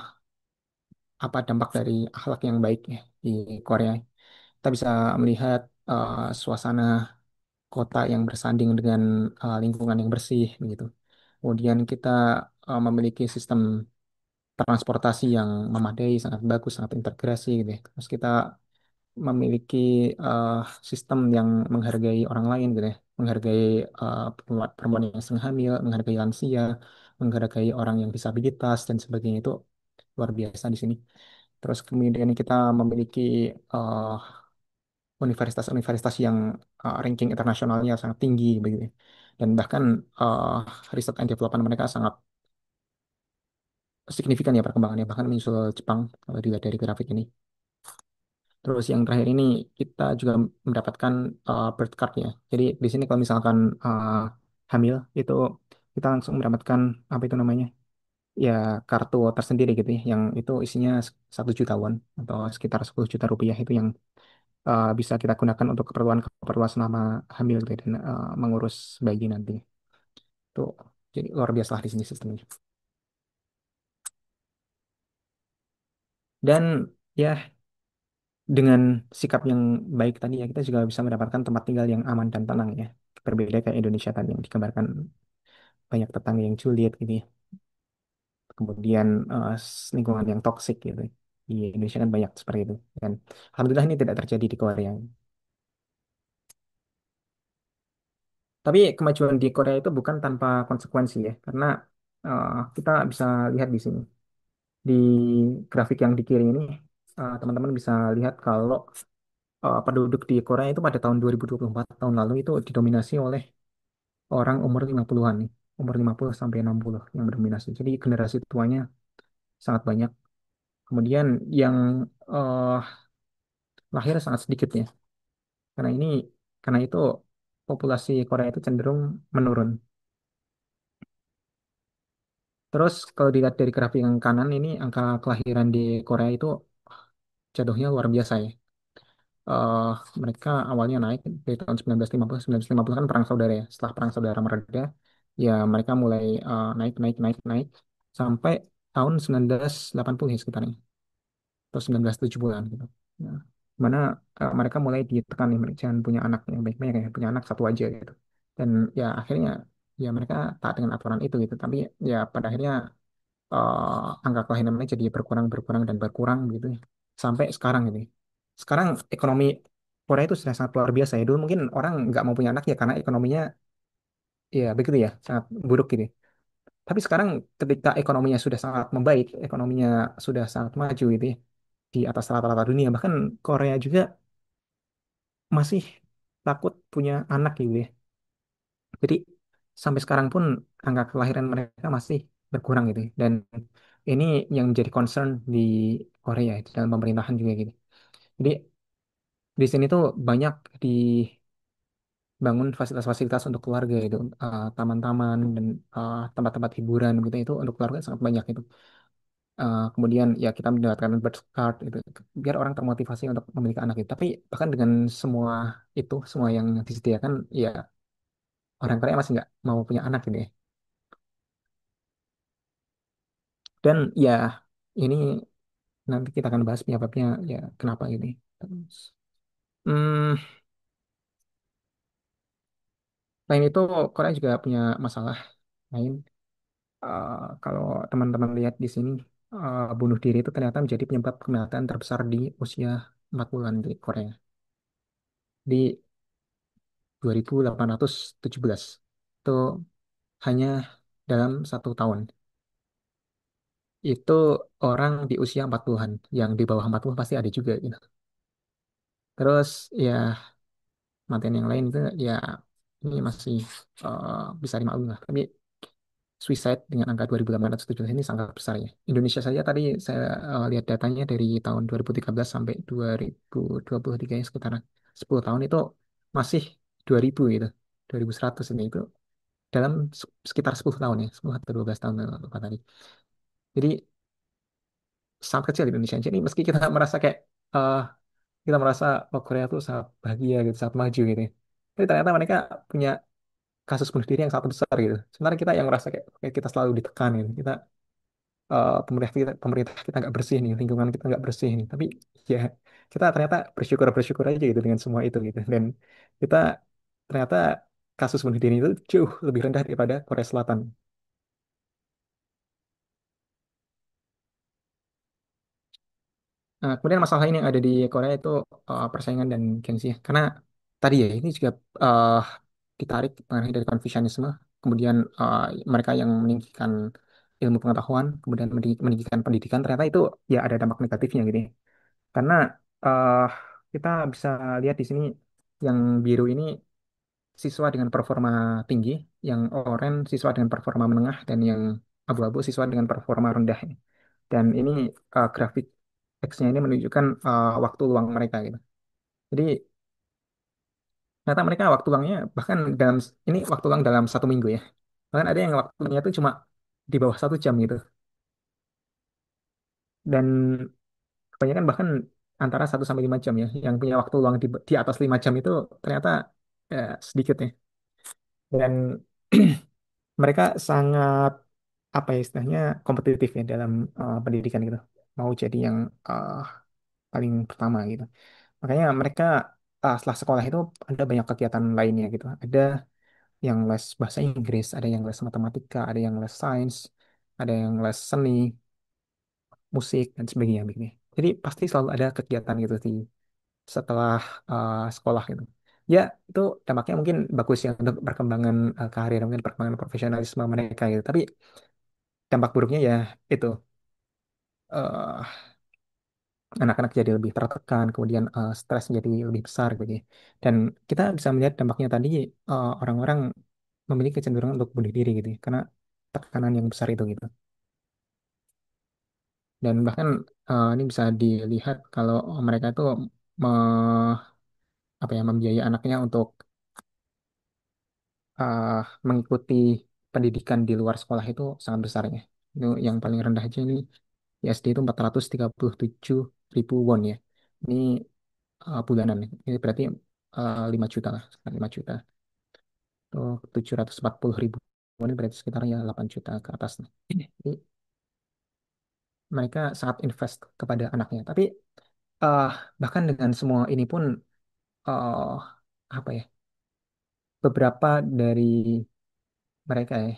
apa dampak dari akhlak yang baik ya di Korea. Kita bisa melihat suasana kota yang bersanding dengan lingkungan yang bersih begitu. Kemudian kita memiliki sistem transportasi yang memadai, sangat bagus, sangat integrasi gitu ya. Terus kita memiliki eh, sistem yang menghargai orang lain gitu ya. Menghargai perempuan yang sedang hamil, menghargai lansia, menghargai orang yang disabilitas dan sebagainya itu luar biasa di sini. Terus kemudian kita memiliki eh, universitas-universitas yang ranking internasionalnya sangat tinggi begitu ya. Dan bahkan eh, riset and development mereka sangat signifikan ya perkembangannya bahkan menyusul Jepang kalau dilihat dari grafik ini. Terus yang terakhir ini kita juga mendapatkan birth card ya. Jadi di sini kalau misalkan hamil itu kita langsung mendapatkan apa itu namanya? Ya kartu tersendiri gitu ya yang itu isinya 1 juta won atau sekitar 10 juta rupiah itu yang bisa kita gunakan untuk keperluan selama hamil gitu ya, dan mengurus bayi nanti. Itu jadi luar biasa lah di sini sistemnya. Dan ya dengan sikap yang baik tadi ya kita juga bisa mendapatkan tempat tinggal yang aman dan tenang ya. Berbeda kayak Indonesia tadi yang digambarkan banyak tetangga yang julid gitu ya. kemudian lingkungan yang toksik gitu. Di Indonesia kan banyak seperti itu. Dan alhamdulillah ini tidak terjadi di Korea. Tapi kemajuan di Korea itu bukan tanpa konsekuensi ya, karena kita bisa lihat di sini. Di grafik yang di kiri ini, teman-teman bisa lihat kalau penduduk di Korea itu pada tahun 2024 tahun lalu itu didominasi oleh orang umur 50-an nih, umur 50 sampai 60 yang mendominasi. Jadi generasi tuanya sangat banyak. Kemudian yang eh, lahir sangat sedikit ya. Karena ini karena itu populasi Korea itu cenderung menurun. Terus kalau dilihat dari grafik yang kanan ini angka kelahiran di Korea itu jatuhnya luar biasa ya. eh Mereka awalnya naik dari tahun 1950. 1950 kan perang saudara ya. Setelah perang saudara mereda, ya mereka mulai naik, naik, naik, naik sampai tahun 1980 ya sekitarnya, atau 1970-an gitu. Ya. Mana mereka mulai ditekan nih, mereka jangan punya anak yang baik-baik ya, punya anak satu aja gitu. Dan ya akhirnya ya mereka taat dengan aturan itu gitu. Tapi ya pada akhirnya angka kelahiran mereka jadi berkurang, berkurang, dan berkurang gitu ya. Sampai sekarang ini. Sekarang ekonomi Korea itu sudah sangat luar biasa ya. Dulu mungkin orang nggak mau punya anak ya karena ekonominya ya begitu ya, sangat buruk gitu. Tapi sekarang ketika ekonominya sudah sangat membaik, ekonominya sudah sangat maju gitu ya, di atas rata-rata dunia, bahkan Korea juga masih takut punya anak gitu ya. Jadi sampai sekarang pun angka kelahiran mereka masih berkurang gitu ya. Dan ini yang menjadi concern di Korea di dalam pemerintahan juga gitu. Jadi di sini tuh banyak dibangun fasilitas-fasilitas untuk keluarga itu, taman-taman dan tempat-tempat hiburan gitu itu untuk keluarga sangat banyak itu. Kemudian ya kita mendapatkan birth card itu biar orang termotivasi untuk memiliki anak itu. Tapi bahkan dengan semua itu, semua yang disediakan, ya orang Korea masih nggak mau punya anak gitu ya. Dan ya ini nanti kita akan bahas penyebabnya ya kenapa ini. Terus, hmm, Selain itu Korea juga punya masalah lain. Kalau teman-teman lihat di sini, bunuh diri itu ternyata menjadi penyebab kematian terbesar di usia 4 bulan di Korea. Di 2817 itu hanya dalam 1 tahun. Itu orang di usia 40-an, yang di bawah 40 pasti ada juga gitu. Terus ya kematian yang lain itu ya ini masih bisa dimaklumi lah. Tapi suicide dengan angka 2.817 ini sangat besar ya. Indonesia saja tadi saya lihat datanya dari tahun 2013 sampai 2023 ya, sekitar 10 tahun itu masih 2000 gitu. 2100 ini itu dalam sekitar 10 tahun ya, 10 atau 12 tahun lupa tadi. Jadi sangat kecil di Indonesia. Jadi meski kita merasa kayak eh, kita merasa oh, Korea tuh sangat bahagia gitu, sangat maju gitu, ya. Tapi ternyata mereka punya kasus bunuh diri yang sangat besar gitu. Sementara kita yang merasa kayak kita selalu ditekan gitu. Kita pemerintah kita nggak bersih nih, lingkungan kita nggak bersih nih. Tapi ya kita ternyata bersyukur bersyukur aja gitu dengan semua itu gitu. Dan kita ternyata kasus bunuh diri itu jauh lebih rendah daripada Korea Selatan. Nah, kemudian masalah ini yang ada di Korea itu persaingan dan gengsi ya. Karena tadi ya ini juga uh, ditarik pengaruh dari Konfusianisme. Kemudian mereka yang meninggikan ilmu pengetahuan, kemudian meninggikan pendidikan, ternyata itu ya ada dampak negatifnya gitu ya. Karena uh, kita bisa lihat di sini yang biru ini siswa dengan performa tinggi, yang oranye siswa dengan performa menengah, dan yang abu-abu siswa dengan performa rendah. Dan ini grafik X-nya ini menunjukkan waktu luang mereka gitu. Jadi ternyata mereka waktu luangnya bahkan dalam ini waktu luang dalam 1 minggu ya. Bahkan ada yang waktunya itu cuma di bawah 1 jam gitu. Dan kebanyakan bahkan antara 1 sampai 5 jam ya. Yang punya waktu luang di atas 5 jam itu ternyata sedikit ya. Dan mereka sangat apa ya istilahnya kompetitif ya dalam pendidikan gitu. Mau jadi yang eh, paling pertama gitu. Makanya mereka setelah sekolah itu ada banyak kegiatan lainnya gitu. Ada yang les bahasa Inggris, ada yang les matematika, ada yang les sains, ada yang les seni, musik dan sebagainya begini. Jadi pasti selalu ada kegiatan gitu di setelah sekolah gitu. Ya, itu dampaknya mungkin bagus ya untuk perkembangan karir, mungkin perkembangan profesionalisme mereka gitu. Tapi dampak buruknya ya itu eh, anak-anak jadi lebih tertekan, kemudian stres jadi lebih besar gitu ya. Dan kita bisa melihat dampaknya tadi orang-orang memiliki kecenderungan untuk bunuh diri gitu ya, karena tekanan yang besar itu gitu. Dan bahkan ini bisa dilihat kalau mereka itu me- apa ya membiayai anaknya untuk uh, mengikuti pendidikan di luar sekolah itu sangat besarnya. Itu yang paling rendah aja ini di SD itu 437.000 won ya. Ini bulanan ya. Ini berarti 5 juta lah, sekitar 5 juta. Tuh 740.000 won ini berarti sekitar ya 8 juta ke atas. Nah. Jadi mereka sangat invest kepada anaknya. Tapi uh, bahkan dengan semua ini pun uh, apa ya beberapa dari mereka ya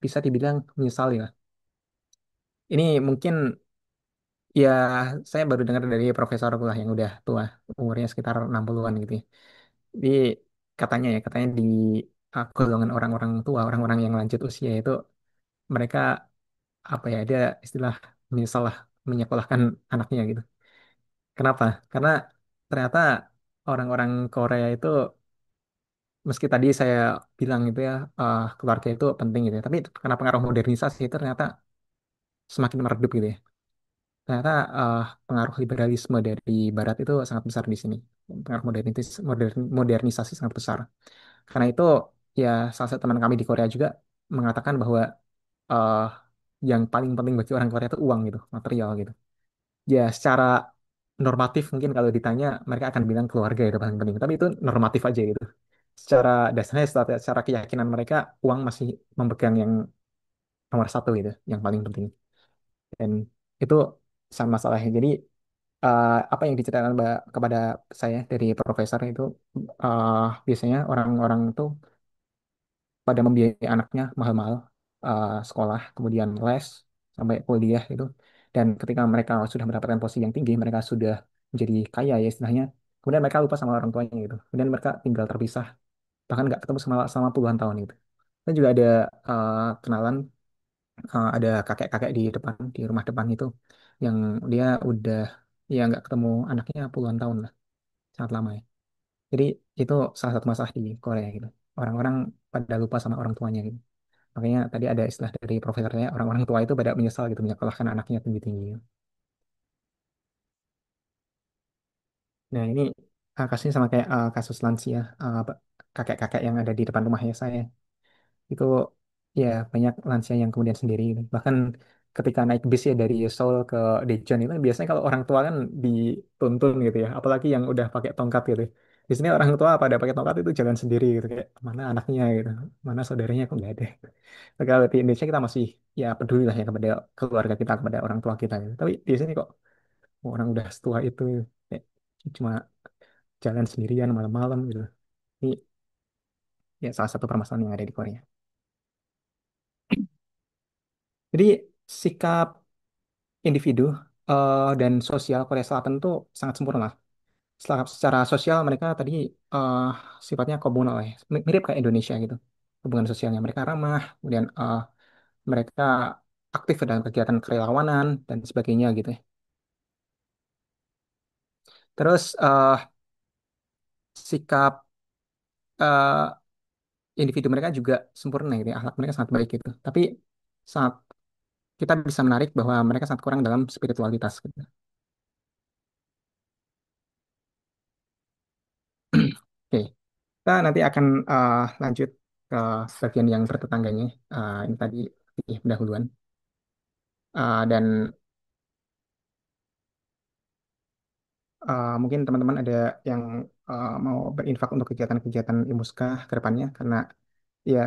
bisa dibilang menyesal ya. Ini mungkin ya saya baru dengar dari profesor lah yang udah tua, umurnya sekitar 60-an gitu ya. Jadi katanya di golongan orang-orang tua, orang-orang yang lanjut usia itu mereka apa ya ada istilah menyesal lah menyekolahkan anaknya gitu. Kenapa? Karena ternyata orang-orang Korea itu meski tadi saya bilang gitu ya keluarga itu penting gitu ya, tapi karena pengaruh modernisasi itu ternyata semakin meredup gitu ya. Ternyata pengaruh liberalisme dari Barat itu sangat besar di sini. Pengaruh modernisasi sangat besar. Karena itu ya salah satu teman kami di Korea juga mengatakan bahwa eh, yang paling penting bagi orang Korea itu uang gitu, material gitu. Ya secara normatif mungkin kalau ditanya mereka akan bilang keluarga itu paling penting. Tapi itu normatif aja gitu. Secara dasarnya, secara keyakinan mereka uang masih memegang yang nomor satu gitu, yang paling penting. Dan itu sama masalahnya. Jadi apa yang diceritakan kepada saya dari profesor itu eh, biasanya orang-orang itu pada membiayai anaknya mahal-mahal sekolah, kemudian les sampai kuliah itu. Dan ketika mereka sudah mendapatkan posisi yang tinggi, mereka sudah menjadi kaya ya istilahnya. Kemudian mereka lupa sama orang tuanya gitu. Kemudian mereka tinggal terpisah, bahkan nggak ketemu selama puluhan tahun gitu. Dan juga ada kenalan ada kakek-kakek di depan di rumah depan itu yang dia udah ya nggak ketemu anaknya puluhan tahun lah, sangat lama ya. Jadi itu salah satu masalah di Korea gitu. Orang-orang pada lupa sama orang tuanya gitu. Makanya tadi ada istilah dari profesornya orang-orang tua itu pada menyesal gitu menyekolahkan anaknya tinggi-tinggi. Nah ini kasusnya sama kayak kasus lansia kakek-kakek yang ada di depan rumahnya saya. Itu ya banyak lansia yang kemudian sendiri gitu. Bahkan ketika naik bis ya dari Seoul ke Daejeon itu biasanya kalau orang tua kan dituntun gitu ya, apalagi yang udah pakai tongkat gitu. Di sini orang tua pada pakai tongkat itu jalan sendiri gitu kayak mana anaknya gitu, mana saudaranya kok nggak ada. Tapi kalau di Indonesia kita masih ya peduli lah ya kepada keluarga kita, kepada orang tua kita gitu. Tapi di sini kok orang udah setua itu kayak cuma jalan sendirian malam-malam gitu. Ini ya salah satu permasalahan yang ada di Korea. Jadi sikap individu dan sosial Korea Selatan itu sangat sempurna. Secara sosial mereka tadi eh, sifatnya komunal ya, mirip kayak Indonesia gitu. Hubungan sosialnya mereka ramah, kemudian mereka aktif dalam kegiatan kerelawanan dan sebagainya gitu ya. Terus sikap eh, individu mereka juga sempurna gitu ya, akhlak mereka sangat baik gitu. Tapi saat kita bisa menarik bahwa mereka sangat kurang dalam spiritualitas gitu. Oke. Kita nanti akan lanjut ke bagian yang bertetangganya. Ini tadi pendahuluan. Dan mungkin teman-teman ada yang mau berinfak untuk kegiatan-kegiatan IMUSKA ke depannya. Karena ya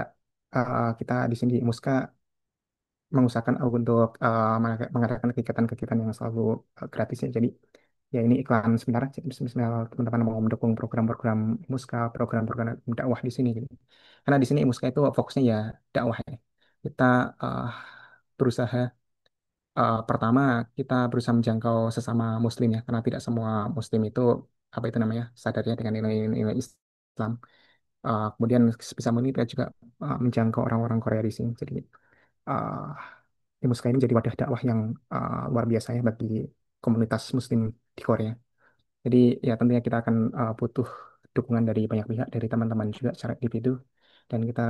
kita di sini di IMUSKA mengusahakan untuk mengadakan kegiatan-kegiatan yang selalu gratis ya. Jadi ya ini iklan sebentar. Jadi misal teman-teman mau mendukung program-program IMUSKA, program-program dakwah di sini gitu. Karena di sini IMUSKA itu fokusnya ya dakwah ya. Kita eh, berusaha pertama kita berusaha menjangkau sesama Muslim ya, karena tidak semua Muslim itu apa itu namanya sadarnya dengan nilai-nilai Islam. Kemudian sebisa mungkin kita juga menjangkau orang-orang Korea di sini. Jadi uh, di Muska ini jadi wadah dakwah yang luar biasa ya bagi komunitas Muslim di Korea. Jadi ya tentunya kita akan butuh dukungan dari banyak pihak, dari teman-teman juga secara individu, dan kita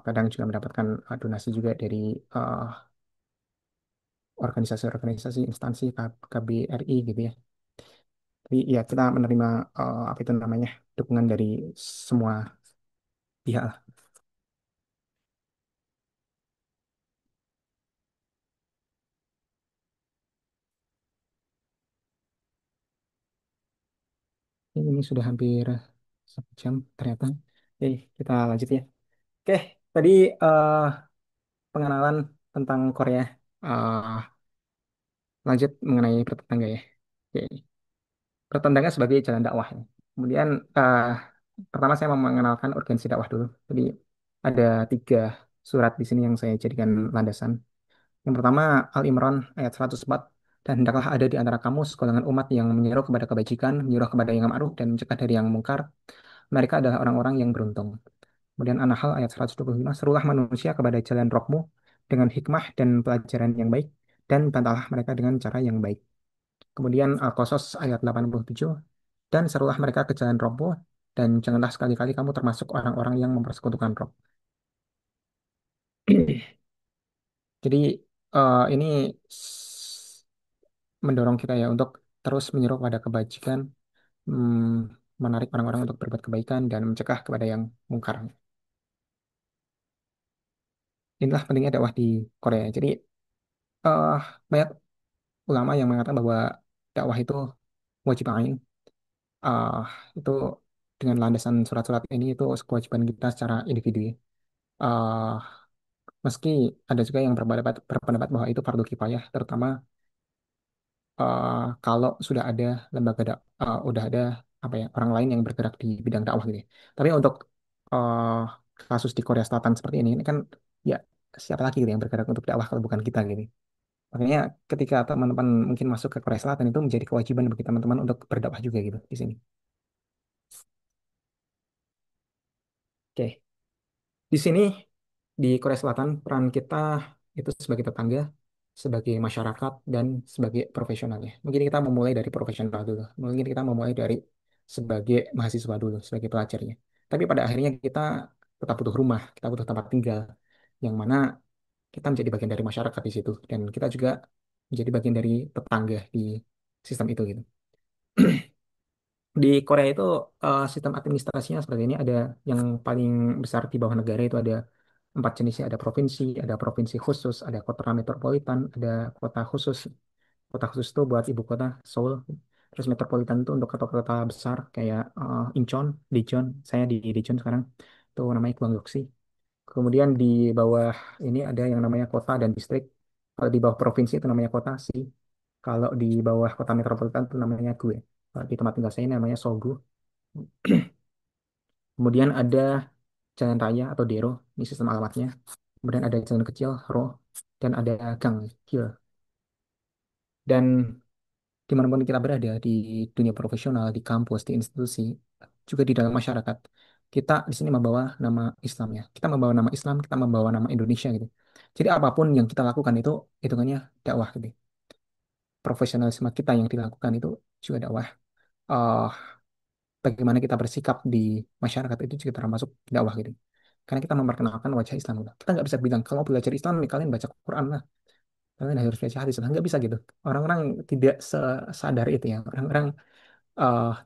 kadang juga mendapatkan donasi juga dari uh, organisasi-organisasi, instansi KBRI gitu ya. Tapi ya kita menerima apa itu namanya dukungan dari semua pihak lah. Ini sudah hampir 1 jam ternyata. Oke, kita lanjut ya. Oke, tadi eh, pengenalan tentang Korea. Eh, Lanjut mengenai bertetangga ya. Oke, bertetangga sebagai jalan dakwah. Ya. Kemudian pertama saya mau mengenalkan urgensi dakwah dulu. Jadi ada 3 surat di sini yang saya jadikan landasan. Yang pertama Al-Imran ayat 104. Dan hendaklah ada di antara kamu segolongan umat yang menyeru kepada kebajikan, menyuruh kepada yang ma'ruf dan mencegah dari yang mungkar. Mereka adalah orang-orang yang beruntung. Kemudian An-Nahl ayat 125, serulah manusia kepada jalan rohmu dengan hikmah dan pelajaran yang baik, dan bantahlah mereka dengan cara yang baik. Kemudian Al-Qasas ayat 87, dan serulah mereka ke jalan rohmu, dan janganlah sekali-kali kamu termasuk orang-orang yang mempersekutukan roh. Jadi ini mendorong kita ya untuk terus menyeru pada kebajikan, menarik orang-orang untuk berbuat kebaikan, dan mencegah kepada yang mungkar. Inilah pentingnya dakwah di Korea. Jadi eh banyak ulama yang mengatakan bahwa dakwah itu wajib ain. Ah, itu dengan landasan surat-surat ini itu kewajiban kita secara individu. Ya. Ah, Meski ada juga yang berpendapat bahwa itu fardu kifayah, terutama kalau sudah ada udah ada apa ya orang lain yang bergerak di bidang dakwah gitu. Ya. Tapi untuk ah, kasus di Korea Selatan seperti ini kan ya siapa lagi gitu yang bergerak untuk dakwah kalau bukan kita gitu. Makanya ketika teman-teman mungkin masuk ke Korea Selatan itu menjadi kewajiban bagi teman-teman untuk berdakwah juga gitu di sini. Oke, di sini di Korea Selatan peran kita itu sebagai tetangga, sebagai masyarakat dan sebagai profesionalnya. Mungkin kita memulai dari profesional dulu. Mungkin kita memulai dari sebagai mahasiswa dulu, sebagai pelajarnya. Tapi pada akhirnya kita tetap butuh rumah, kita butuh tempat tinggal, yang mana kita menjadi bagian dari masyarakat di situ dan kita juga menjadi bagian dari tetangga di sistem itu gitu. Di Korea itu sistem administrasinya seperti ini ada yang paling besar di bawah negara itu ada 4 jenisnya ada provinsi khusus, ada kota metropolitan, ada kota khusus. Kota khusus itu buat ibu kota Seoul. Terus metropolitan itu untuk kota-kota besar kayak Incheon, Daejeon. Saya di Daejeon sekarang. Itu namanya Gwanggyeongsi. Kemudian di bawah ini ada yang namanya kota dan distrik. Kalau di bawah provinsi itu namanya kota sih. Kalau di bawah kota metropolitan itu namanya gue. Kalau di tempat tinggal saya namanya Sogu. Kemudian ada jalan raya atau dero, ini sistem alamatnya. Kemudian ada jalan kecil, ro, dan ada gang, hill. Dan dimanapun kita berada, di dunia profesional, di kampus, di institusi, juga di dalam masyarakat, kita di sini membawa nama Islam ya. Kita membawa nama Islam, kita membawa nama Indonesia gitu. Jadi apapun yang kita lakukan itu hitungannya dakwah gitu. Profesionalisme kita yang dilakukan itu juga dakwah. Eh, Bagaimana kita bersikap di masyarakat itu juga termasuk dakwah gitu. Karena kita memperkenalkan wajah Islam gitu. Kita nggak bisa bilang kalau belajar Islam nih, kalian baca Quran lah, kalian harus baca hadis lah. Nggak bisa gitu. Orang-orang tidak sadar itu ya. Orang-orang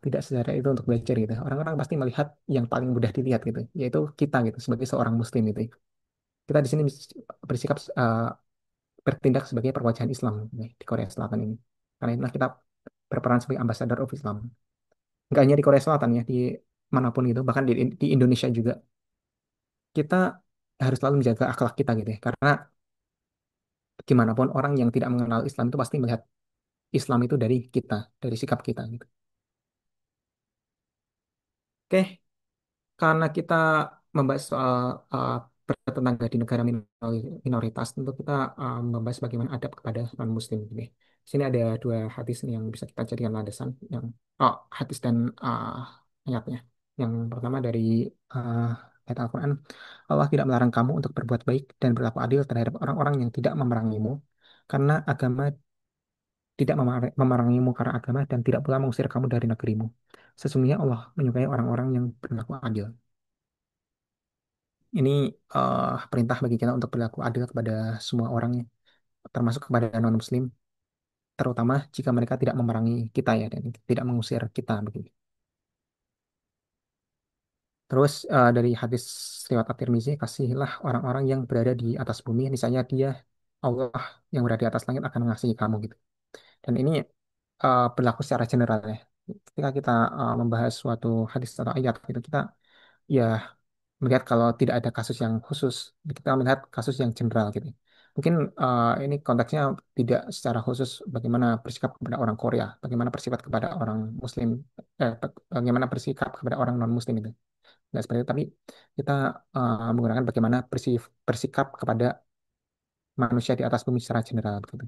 tidak sadar itu untuk belajar gitu. Orang-orang pasti melihat yang paling mudah dilihat gitu, yaitu kita gitu sebagai seorang Muslim gitu. Kita di sini bersikap bertindak sebagai perwajahan Islam gitu, di Korea Selatan ini. Karena itulah kita berperan sebagai ambassador of Islam. Nggak hanya di Korea Selatan ya, di manapun gitu, bahkan di Indonesia juga kita harus selalu menjaga akhlak kita gitu ya. Karena gimana pun orang yang tidak mengenal Islam itu pasti melihat Islam itu dari kita, dari sikap kita gitu. Oke, karena kita membahas soal bertetangga di negara minoritas, tentu kita membahas bagaimana adab kepada non-Muslim. Gitu ya. Di sini ada dua hadis nih yang bisa kita jadikan landasan, yang hadis dan ayatnya. Yang pertama dari uh, ayat Al-Quran, Allah tidak melarang kamu untuk berbuat baik dan berlaku adil terhadap orang-orang yang tidak memerangimu, karena agama tidak memerangimu karena agama dan tidak pula mengusir kamu dari negerimu. Sesungguhnya Allah menyukai orang-orang yang berlaku adil. Ini perintah bagi kita untuk berlaku adil kepada semua orang, ya, termasuk kepada non-Muslim, terutama jika mereka tidak memerangi kita ya dan tidak mengusir kita begitu. Terus dari hadis riwayat At-Tirmizi, kasihilah orang-orang yang berada di atas bumi, misalnya dia Allah yang berada di atas langit akan mengasihi kamu gitu. Dan ini berlaku secara general ya. Ketika kita membahas suatu hadis atau ayat gitu, kita ya melihat kalau tidak ada kasus yang khusus, kita melihat kasus yang general gitu. Mungkin ini konteksnya tidak secara khusus bagaimana bersikap kepada orang Korea, bagaimana bersikap kepada orang Muslim, bagaimana bersikap kepada orang non-Muslim itu. Nggak seperti itu, tapi kita menggunakan bagaimana bersikap kepada manusia di atas bumi secara general gitu.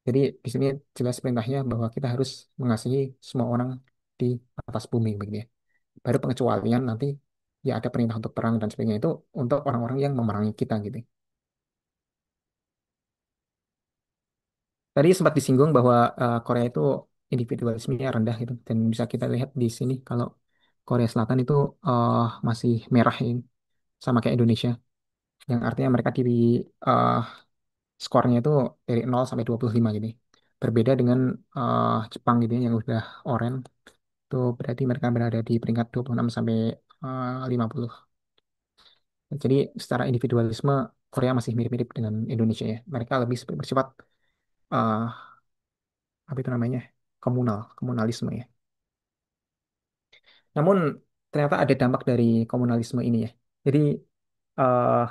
Jadi di sini jelas perintahnya bahwa kita harus mengasihi semua orang di atas bumi begitu ya. Baru pengecualian nanti ya ada perintah untuk perang dan sebagainya itu untuk orang-orang yang memerangi kita gitu. Tadi sempat disinggung bahwa Korea itu individualismenya rendah gitu dan bisa kita lihat di sini kalau Korea Selatan itu eh, masih merah ini sama kayak Indonesia yang artinya mereka di eh, skornya itu dari 0 sampai 25 gitu. Berbeda dengan Jepang gitu ya, yang udah oranye itu berarti mereka berada di peringkat 26 sampai 50. Jadi secara individualisme Korea masih mirip-mirip dengan Indonesia ya. Mereka lebih bersifat eh, apa itu namanya komunalisme ya. Namun ternyata ada dampak dari komunalisme ini ya. Jadi eh,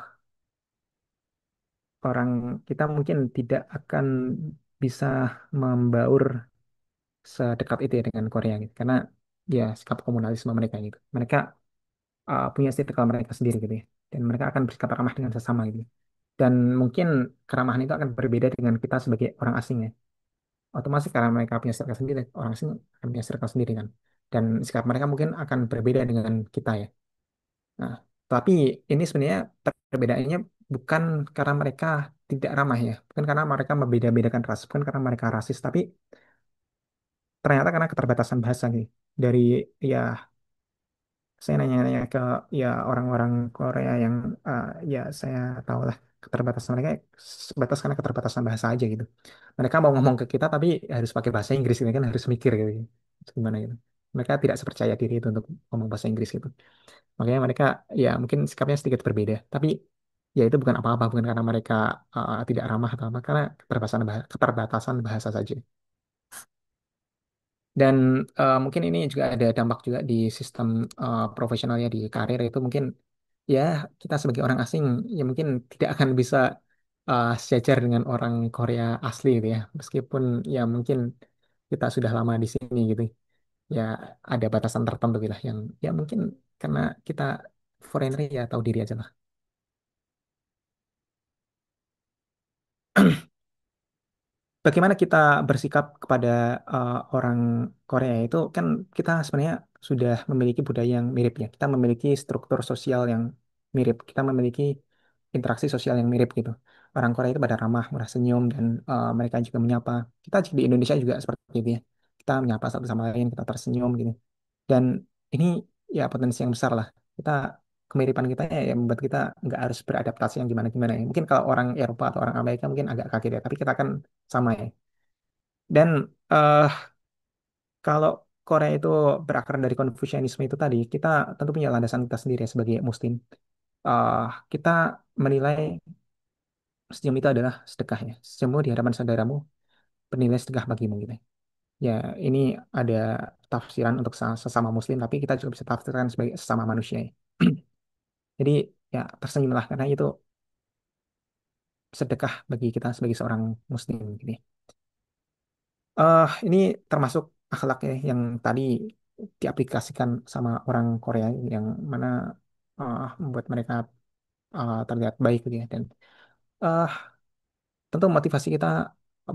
orang kita mungkin tidak akan bisa membaur sedekat itu ya dengan Korea gitu. Karena ya sikap komunalisme mereka gitu. Mereka punya circle mereka sendiri gitu ya. Dan mereka akan bersikap ramah dengan sesama gitu. Dan mungkin keramahan itu akan berbeda dengan kita sebagai orang asing ya. Otomatis karena mereka punya circle sendiri, orang asing akan punya circle sendiri kan. Dan sikap mereka mungkin akan berbeda dengan kita ya. Nah, tapi ini sebenarnya perbedaannya bukan karena mereka tidak ramah ya, bukan karena mereka membeda-bedakan ras, bukan karena mereka rasis, tapi ternyata karena keterbatasan bahasa nih. Dari ya saya nanya-nanya ke ya orang-orang Korea yang ya saya tahu lah keterbatasan mereka sebatas karena keterbatasan bahasa aja gitu. Mereka mau ngomong ke kita tapi harus pakai bahasa Inggris gitu kan harus mikir gitu. Gimana gitu. Mereka tidak sepercaya diri itu untuk ngomong bahasa Inggris gitu. Makanya mereka ya mungkin sikapnya sedikit berbeda. Tapi ya itu bukan apa-apa, bukan karena mereka tidak ramah atau apa, karena keterbatasan bahasa saja. Dan mungkin ini juga ada dampak juga di sistem profesionalnya di karir itu mungkin ya kita sebagai orang asing ya mungkin tidak akan bisa sejajar dengan orang Korea asli gitu ya. Meskipun ya mungkin kita sudah lama di sini gitu. Ya ada batasan tertentu gitu lah yang ya mungkin karena kita foreigner ya tahu diri aja lah. Bagaimana kita bersikap kepada orang Korea itu kan kita sebenarnya sudah memiliki budaya yang mirip ya. Kita memiliki struktur sosial yang mirip. Kita memiliki interaksi sosial yang mirip gitu. Orang Korea itu pada ramah, murah senyum dan mereka juga menyapa. Kita di Indonesia juga seperti itu ya. Kita menyapa satu sama lain, kita tersenyum gitu. Dan ini ya potensi yang besar lah. Kita kemiripan kita ya yang membuat kita nggak harus beradaptasi yang gimana-gimana ya. Mungkin kalau orang Eropa atau orang Amerika mungkin agak kaget ya, tapi kita kan sama ya. Dan kalau Korea itu berakar dari Konfusianisme itu tadi, kita tentu punya landasan kita sendiri ya sebagai Muslim. Eh, kita menilai senyum itu adalah sedekah ya. Senyummu di hadapan saudaramu bernilai sedekah bagimu gitu. Ya, ini ada tafsiran untuk sesama Muslim, tapi kita juga bisa tafsirkan sebagai sesama manusia ya. Jadi ya tersenyumlah karena itu sedekah bagi kita sebagai seorang Muslim gitu ya. Ini termasuk akhlak ya yang tadi diaplikasikan sama orang Korea yang mana membuat mereka terlihat baik gitu ya. Dan eh, tentu motivasi kita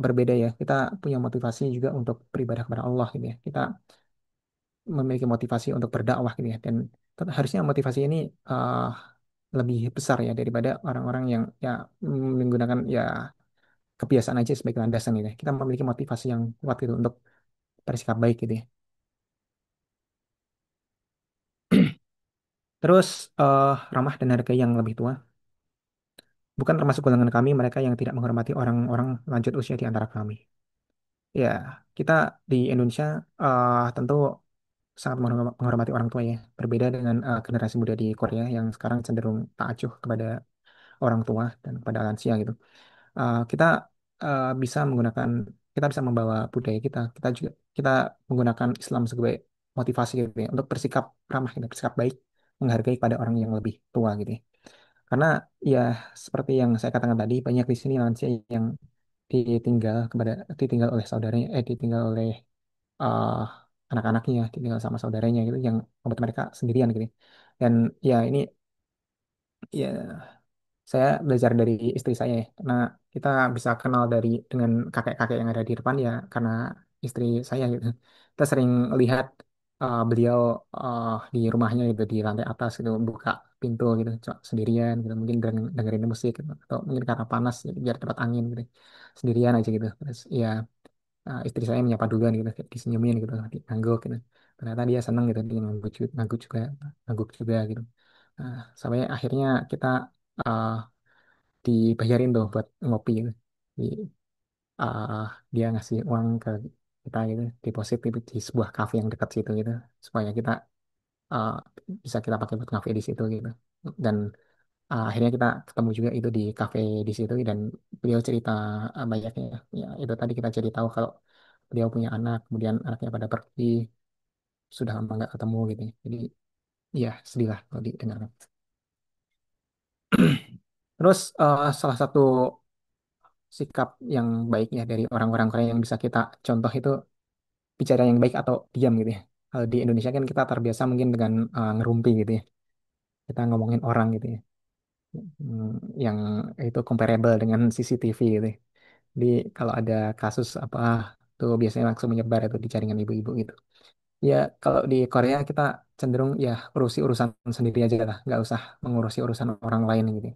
berbeda ya. Kita punya motivasi juga untuk beribadah kepada Allah gitu ya. Kita memiliki motivasi untuk berdakwah gitu ya. Dan harusnya motivasi ini eh, lebih besar ya daripada orang-orang yang ya menggunakan ya kebiasaan aja sebagai landasan gitu ya. Kita memiliki motivasi yang kuat gitu untuk bersikap baik gitu ya. Terus ramah dan hargai yang lebih tua. Bukan termasuk golongan kami mereka yang tidak menghormati orang-orang lanjut usia di antara kami. Ya, kita di Indonesia tentu sangat menghormati orang tua ya. Berbeda dengan generasi muda di Korea yang sekarang cenderung tak acuh kepada orang tua dan kepada lansia gitu. Kita bisa menggunakan, kita bisa membawa budaya kita. Kita menggunakan Islam sebagai motivasi gitu ya, untuk bersikap ramah, gitu, bersikap baik, menghargai pada orang yang lebih tua gitu ya. Karena ya seperti yang saya katakan tadi, banyak di sini lansia yang ditinggal oleh saudaranya, ditinggal oleh uh, anak-anaknya, ditinggal sama saudaranya gitu, yang membuat mereka sendirian gitu. Dan ya ini ya saya belajar dari istri saya ya, karena kita bisa kenal dengan kakek-kakek yang ada di depan ya karena istri saya gitu. Kita sering lihat beliau di rumahnya gitu di lantai atas gitu buka pintu gitu sendirian gitu mungkin dengerin musik gitu. Atau mungkin karena panas gitu, biar dapat angin gitu sendirian aja gitu. Terus ya istri saya menyapa duluan gitu kayak disenyumin gitu ngangguk gitu. Ternyata dia seneng gitu dia ngangguk juga gitu. Nah, sampai akhirnya kita uh, dibayarin tuh buat ngopi gitu. Di, uh, dia ngasih uang ke kita gitu, deposit gitu di sebuah kafe yang dekat situ gitu, supaya kita uh, bisa kita pakai buat ngafe di situ gitu. Dan akhirnya kita ketemu juga itu di kafe di situ dan beliau cerita banyaknya ya. Ya, itu tadi kita jadi tahu kalau beliau punya anak, kemudian anaknya pada pergi, sudah lama nggak ketemu gitu. Jadi ya sedih lah kalau didengarkan. Terus salah satu sikap yang baiknya dari orang-orang Korea yang bisa kita contoh itu bicara yang baik atau diam gitu ya. Kalau di Indonesia kan kita terbiasa mungkin dengan ngerumpi gitu ya. Kita ngomongin orang gitu ya. Hmm, yang itu comparable dengan CCTV gitu ya. Jadi kalau ada kasus apa tuh biasanya langsung menyebar itu di jaringan ibu-ibu gitu. Ya kalau di Korea kita cenderung ya urusi urusan sendiri aja lah, nggak usah mengurusi urusan orang lain gitu.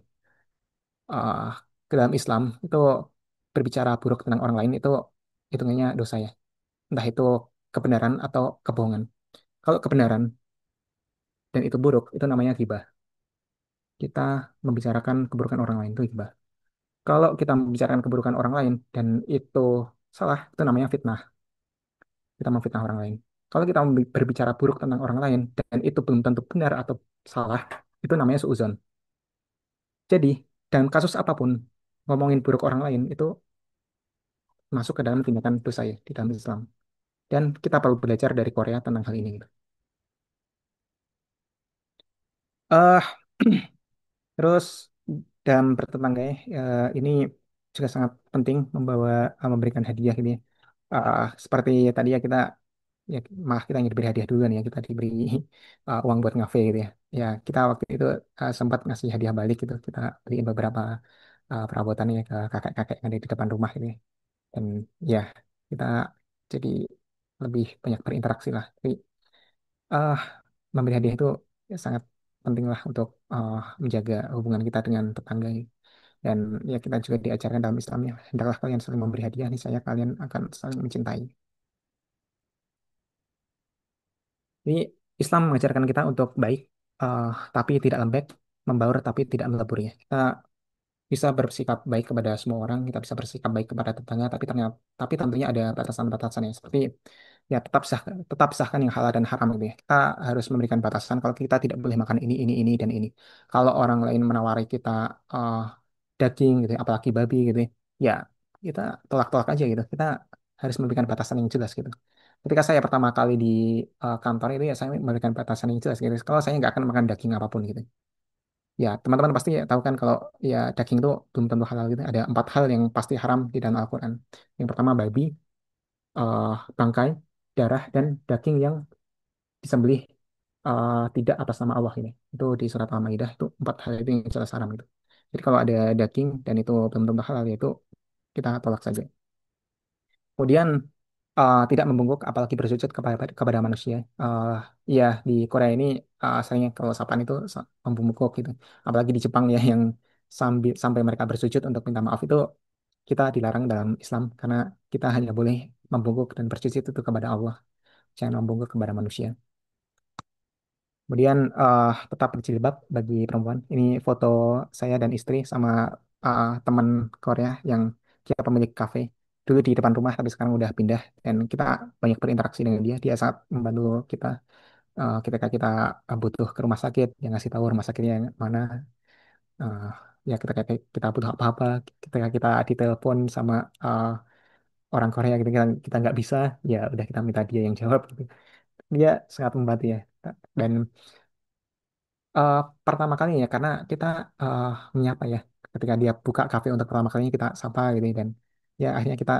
uh, ke dalam Islam itu berbicara buruk tentang orang lain itu hitungannya dosa ya. Entah itu kebenaran atau kebohongan. Kalau kebenaran dan itu buruk, itu namanya ghibah. Kita membicarakan keburukan orang lain itu ghibah. Kalau kita membicarakan keburukan orang lain dan itu salah, itu namanya fitnah. Kita memfitnah orang lain. Kalau kita berbicara buruk tentang orang lain dan itu belum tentu benar atau salah, itu namanya suudzon. Jadi, dalam kasus apapun, ngomongin buruk orang lain itu masuk ke dalam tindakan dosa ya di dalam Islam. Dan kita perlu belajar dari Korea tentang hal ini gitu. eh Terus dalam bertetangga ya, ini juga sangat penting memberikan hadiah gitu ya. Seperti tadi ya ya malah kita yang diberi hadiah duluan ya kita diberi uang buat ngafe gitu ya. Ya kita waktu itu sempat ngasih hadiah balik gitu. Kita beliin beberapa perabotan ya ke kakek-kakek yang ada di depan rumah gitu ya. Dan ya kita jadi lebih banyak berinteraksi lah. Tapi eh memberi hadiah itu ya sangat penting lah untuk menjaga hubungan kita dengan tetangga. Dan ya kita juga diajarkan dalam Islamnya, hendaklah kalian saling memberi hadiah, nih saya kalian akan saling mencintai. Ini Islam mengajarkan kita untuk baik, eh, tapi tidak lembek, membaur tapi tidak melebur ya. Kita bisa bersikap baik kepada semua orang, kita bisa bersikap baik kepada tetangga, tapi tentunya ada batasan-batasannya. Seperti ya tetap sahkan yang halal dan haram gitu ya. Kita harus memberikan batasan kalau kita tidak boleh makan ini, dan ini. Kalau orang lain menawari kita eh, daging gitu, ya, apalagi babi gitu, ya kita tolak-tolak aja gitu. Kita harus memberikan batasan yang jelas gitu. Ketika saya pertama kali di kantor itu ya saya memberikan batasan yang jelas gitu. Kalau saya nggak akan makan daging apapun gitu. Ya, teman-teman pasti tahu kan kalau ya daging itu belum tentu halal gitu. Ada 4 hal yang pasti haram di dalam Al-Quran. Yang pertama babi, eh, bangkai, darah, dan daging yang disembelih tidak atas nama Allah ini. Itu di surat Al-Maidah itu empat hal itu yang jelas haram gitu. Jadi kalau ada daging dan itu belum tentu halal ya itu kita tolak saja. Kemudian tidak membungkuk apalagi bersujud kepada manusia. Iya di Korea ini sayangnya kalau sapaan itu membungkuk gitu. Apalagi di Jepang ya yang sampai mereka bersujud untuk minta maaf itu kita dilarang dalam Islam karena kita hanya boleh membungkuk dan bersujud itu kepada Allah, jangan membungkuk kepada manusia. Kemudian tetap berjilbab bagi perempuan. Ini foto saya dan istri sama teman Korea yang dia pemilik kafe. Dulu di depan rumah tapi sekarang udah pindah dan kita banyak berinteraksi dengan dia. Dia sangat membantu kita ketika kita butuh ke rumah sakit, yang ngasih tahu rumah sakitnya yang mana. Eh, ya ketika kita butuh apa-apa, ketika kita ditelepon sama eh, orang Korea gitu kita nggak bisa, ya udah kita minta dia yang jawab gitu. Dia sangat membantu ya. Dan eh, pertama kali ya karena kita eh, menyapa ya ketika dia buka kafe untuk pertama kalinya kita sapa gitu dan ya akhirnya kita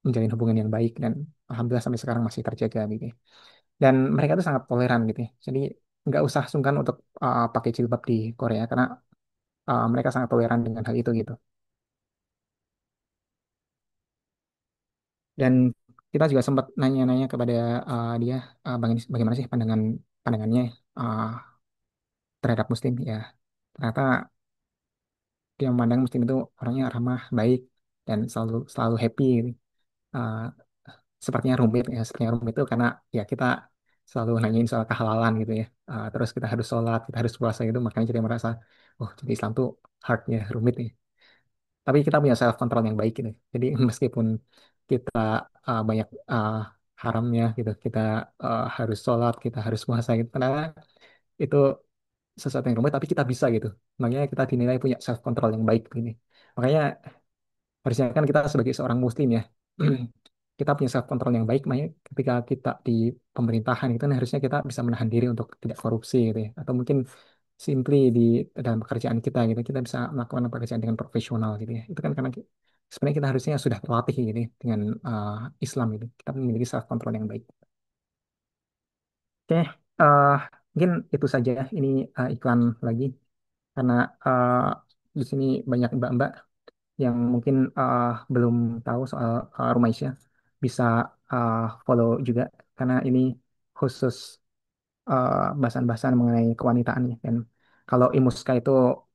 menjalin hubungan yang baik dan alhamdulillah sampai sekarang masih terjaga gitu ya. Dan mereka tuh sangat toleran gitu ya. Jadi nggak usah sungkan untuk pakai jilbab di Korea karena mereka sangat toleran dengan hal itu gitu. Dan kita juga sempat nanya-nanya kepada dia bagaimana sih pandangannya uh, terhadap Muslim ya. Ternyata dia memandang Muslim itu orangnya ramah, baik, dan selalu selalu happy gitu. Uh, sepertinya rumit ya, sepertinya rumit itu karena ya kita selalu nanyain soal kehalalan gitu ya. Terus kita harus sholat, kita harus puasa gitu, makanya jadi merasa, oh jadi Islam tuh hard ya, rumit nih. Tapi kita punya self control yang baik gitu. Jadi meskipun kita banyak haramnya gitu, kita harus sholat, kita harus puasa gitu. Karena itu sesuatu yang rumit, tapi kita bisa gitu. Makanya kita dinilai punya self control yang baik ini. Makanya harusnya kan kita sebagai seorang muslim ya kita punya self control yang baik makanya ketika kita di pemerintahan itu kan harusnya kita bisa menahan diri untuk tidak korupsi gitu ya atau mungkin simply di dalam pekerjaan kita gitu kita bisa melakukan pekerjaan dengan profesional gitu ya itu kan karena sebenarnya kita harusnya sudah terlatih gitu ya, dengan Islam gitu kita memiliki self control yang baik. Oke, eh, mungkin itu saja ini iklan lagi karena eh, di sini banyak mbak-mbak yang mungkin belum tahu soal Rumaisya bisa uh, follow juga karena ini khusus bahasan-bahasan mengenai kewanitaan ya. Dan kalau IMUSKA itu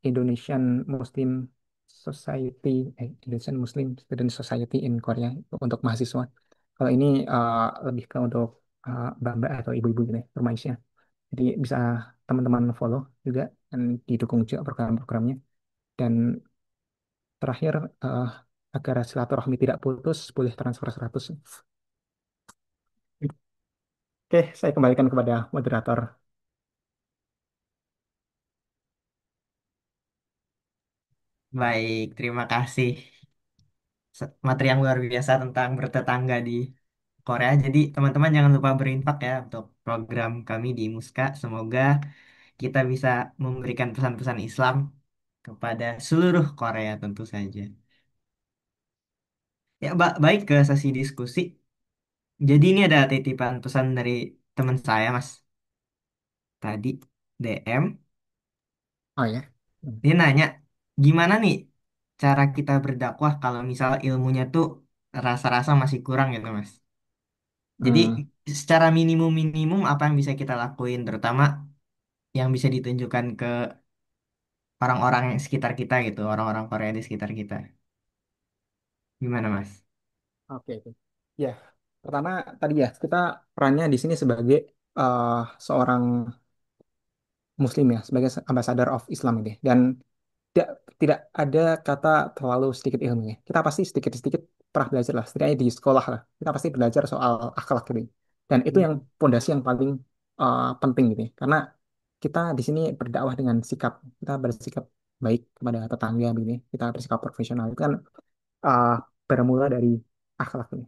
Indonesian Muslim Society, Indonesian Muslim Student Society in Korea untuk mahasiswa. Kalau ini lebih ke untuk mbak-mbak atau ibu-ibu gitu ya, Rumaisya. Jadi bisa teman-teman follow juga dan didukung juga program-programnya. Dan terakhir, eh, agar silaturahmi tidak putus, boleh transfer 100. Oke, saya kembalikan kepada moderator. Baik, terima kasih. Materi yang luar biasa tentang bertetangga di Korea. Jadi teman-teman jangan lupa berinfak ya untuk program kami di Muska. Semoga kita bisa memberikan pesan-pesan Islam kepada seluruh Korea tentu saja. Ya, baik ke sesi diskusi. Jadi ini ada titipan pesan dari teman saya, Mas. Tadi DM, Oh ya. Hmm. dia nanya, gimana nih cara kita berdakwah kalau misal ilmunya tuh rasa-rasa masih kurang gitu, Mas. Jadi Hmm, secara minimum-minimum apa yang bisa kita lakuin, terutama yang bisa ditunjukkan ke orang-orang yang sekitar kita gitu, orang-orang Korea di sekitar kita. Gimana, Mas? oke, oke. Ya, pertama tadi ya, kita perannya di sini sebagai eh, seorang Muslim ya, sebagai ambassador of Islam ini. Dan tidak tidak ada kata terlalu sedikit ilmunya. Kita pasti sedikit-sedikit pernah belajar lah, setidaknya di sekolah lah. Kita pasti belajar soal akhlak gitu. Dan itu yang Hmm. pondasi yang paling penting gitu ya. Karena kita di sini berdakwah dengan sikap, kita bersikap baik kepada tetangga begini, kita bersikap profesional itu kan uh, bermula dari akhlak ini.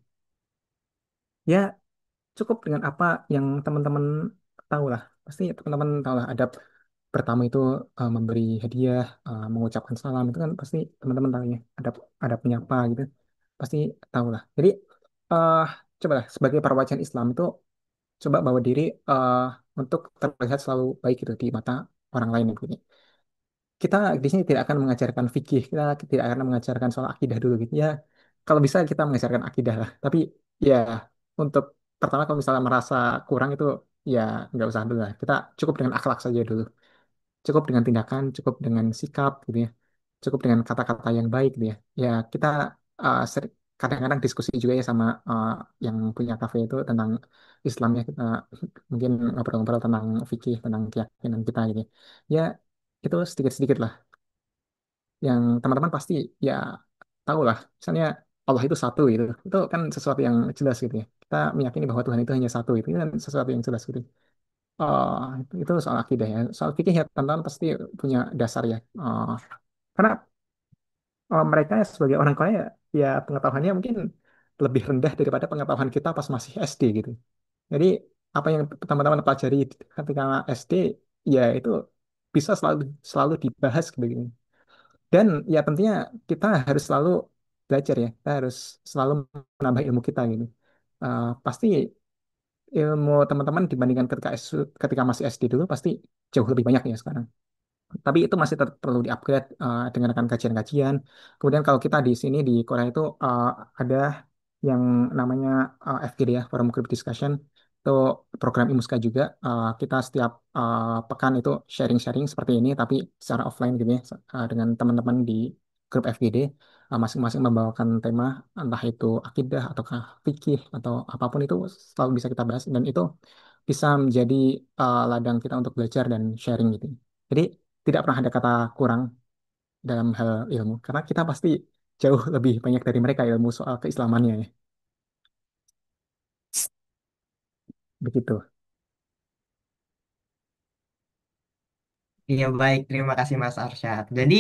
Ya cukup dengan apa yang teman-teman tahu lah. Pasti teman-teman tahu lah adab pertama itu memberi hadiah, mengucapkan salam itu kan pasti teman-teman tahu ya. Adab menyapa gitu, pasti tahu lah. Jadi uh, cobalah sebagai perwakilan Islam itu coba bawa diri eh, untuk terlihat selalu baik gitu di mata orang lain gitu. Kita di sini tidak akan mengajarkan fikih, kita tidak akan mengajarkan soal akidah dulu gitu. Ya, kalau bisa kita mengajarkan akidah lah. Tapi ya untuk pertama kalau misalnya merasa kurang itu ya nggak usah dulu lah. Kita cukup dengan akhlak saja dulu. Cukup dengan tindakan, cukup dengan sikap gitu ya. Cukup dengan kata-kata yang baik gitu ya. Ya kita kadang-kadang diskusi juga ya sama yang punya kafe itu tentang Islam ya. Kita mungkin ngobrol-ngobrol tentang fikih, tentang keyakinan kita gitu ya. Ya itu sedikit-sedikit lah yang teman-teman pasti ya tahu lah. Misalnya Allah itu satu gitu. Itu kan sesuatu yang jelas gitu ya. Kita meyakini bahwa Tuhan itu hanya satu itu kan sesuatu yang jelas gitu. Itu soal akidah ya. Soal fikih ya teman-teman pasti punya dasar ya. Karena mereka sebagai orang Korea ya pengetahuannya mungkin lebih rendah daripada pengetahuan kita pas masih SD gitu. Jadi apa yang teman-teman pelajari ketika SD ya itu bisa selalu selalu dibahas gitu. Dan ya tentunya kita harus selalu belajar ya, kita harus selalu menambah ilmu kita gitu. Pasti ilmu teman-teman dibandingkan ketika masih SD dulu pasti jauh lebih banyak ya sekarang. Tapi itu masih tetap perlu di-upgrade dengan akan kajian-kajian. Kemudian kalau kita di sini di Korea itu ada yang namanya FGD ya, Forum Group Discussion. Itu program IMUSKA juga. Kita setiap pekan itu sharing-sharing seperti ini, tapi secara offline gitu ya, dengan teman-teman di grup FGD. Masing-masing membawakan tema, entah itu akidah, ataukah fikih, atau apapun itu selalu bisa kita bahas. Dan itu bisa menjadi ladang kita untuk belajar dan sharing gitu. Jadi tidak pernah ada kata kurang dalam hal ilmu karena kita pasti jauh lebih banyak dari mereka ilmu soal keislamannya ya begitu. Iya baik, terima kasih Mas Arsyad. Jadi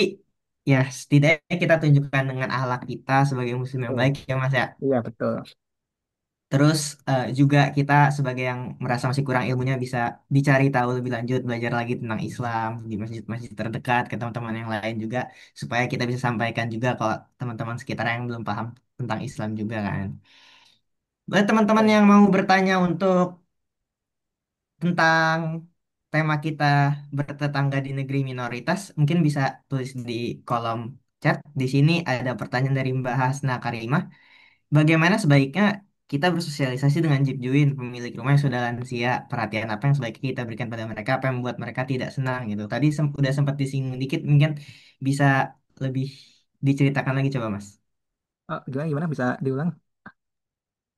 ya setidaknya kita tunjukkan dengan akhlak kita sebagai muslim yang Betul. baik ya Mas ya. Iya betul. Terus juga kita sebagai yang merasa masih kurang ilmunya bisa dicari tahu lebih lanjut, belajar lagi tentang Islam di masjid-masjid terdekat ke teman-teman yang lain juga supaya kita bisa sampaikan juga kalau teman-teman sekitar yang belum paham tentang Islam juga kan. Buat teman-teman yang mau bertanya untuk tentang tema kita bertetangga di negeri minoritas, mungkin bisa tulis di kolom chat. Di sini ada pertanyaan dari Mbak Hasna Karimah. Bagaimana sebaiknya kita bersosialisasi dengan Jeep Juin, pemilik rumah yang sudah lansia? Perhatian apa yang sebaiknya kita berikan pada mereka? Apa yang membuat mereka tidak senang gitu? Tadi udah sempat disinggung dikit, mungkin bisa lebih diceritakan lagi coba Mas. Gimana gimana bisa diulang?